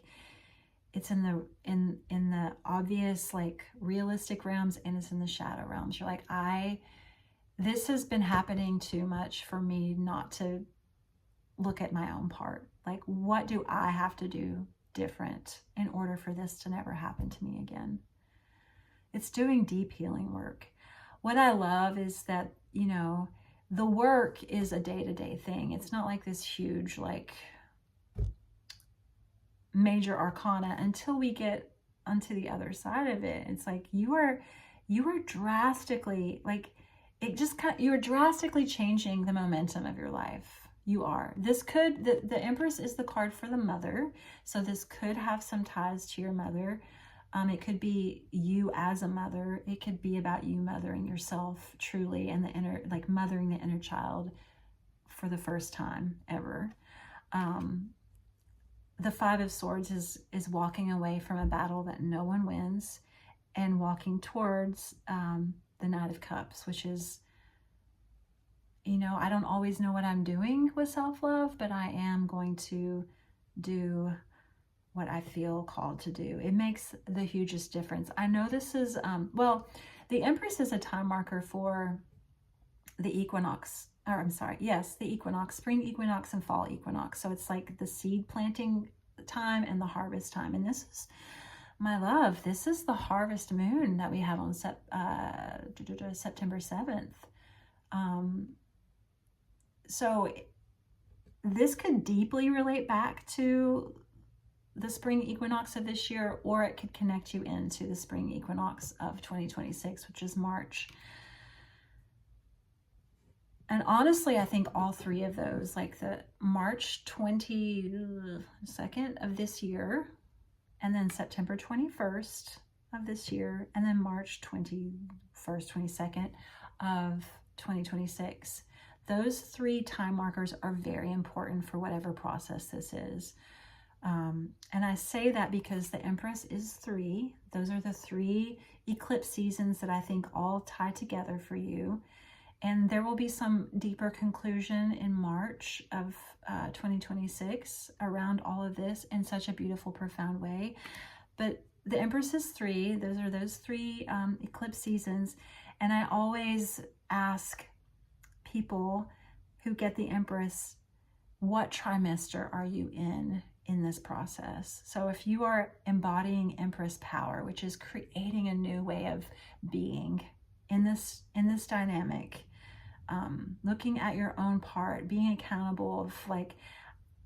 it's in the obvious, like, realistic realms, and it's in the shadow realms. You're like, this has been happening too much for me not to look at my own part. Like, what do I have to do different in order for this to never happen to me again? It's doing deep healing work. What I love is that, you know, the work is a day-to-day thing. It's not like this huge, like, major arcana until we get onto the other side of it. It's like you are drastically, like, you're drastically changing the momentum of your life. You are. This could, the Empress is the card for the mother. So this could have some ties to your mother. It could be you as a mother. It could be about you mothering yourself truly, and the inner, like, mothering the inner child for the first time ever. The Five of Swords is walking away from a battle that no one wins, and walking towards the Knight of Cups, which is, you know, I don't always know what I'm doing with self-love, but I am going to do what I feel called to do. It makes the hugest difference. I know this is, well, the Empress is a time marker for the equinox, or I'm sorry, yes, the equinox, spring equinox and fall equinox. So it's like the seed planting time and the harvest time. And this is, my love, this is the harvest moon that we have on September 7th. So this could deeply relate back to the spring equinox of this year, or it could connect you into the spring equinox of 2026, which is March. And honestly, I think all three of those, like the March 22nd of this year, and then September 21st of this year, and then March 21st, 22nd of 2026. Those three time markers are very important for whatever process this is. And I say that because the Empress is 3. Those are the 3 eclipse seasons that I think all tie together for you. And there will be some deeper conclusion in March of 2026 around all of this in such a beautiful, profound way. But the Empress is 3. Those are those 3 eclipse seasons. And I always ask people who get the Empress, what trimester are you in this process? So if you are embodying Empress power, which is creating a new way of being in this dynamic, looking at your own part, being accountable of, like,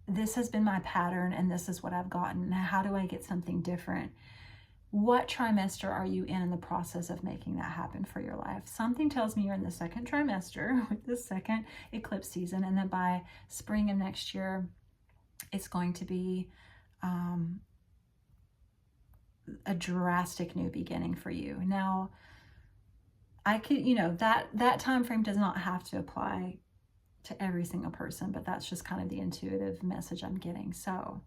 this has been my pattern and this is what I've gotten. How do I get something different? What trimester are you in the process of making that happen for your life? Something tells me you're in the second trimester with the second eclipse season, and then by spring of next year, it's going to be a drastic new beginning for you. Now, I could, you know, that time frame does not have to apply to every single person, but that's just kind of the intuitive message I'm getting. So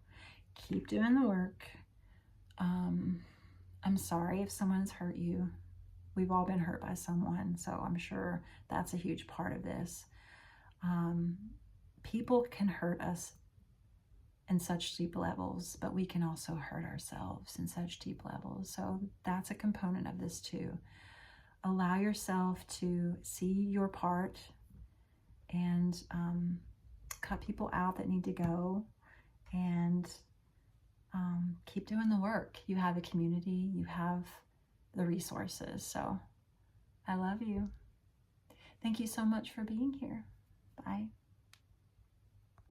keep doing the work. I'm sorry if someone's hurt you. We've all been hurt by someone, so I'm sure that's a huge part of this. People can hurt us in such deep levels, but we can also hurt ourselves in such deep levels. So that's a component of this too. Allow yourself to see your part and cut people out that need to go, and keep doing the work. You have a community, you have the resources. So I love you. Thank you so much for being here. Bye.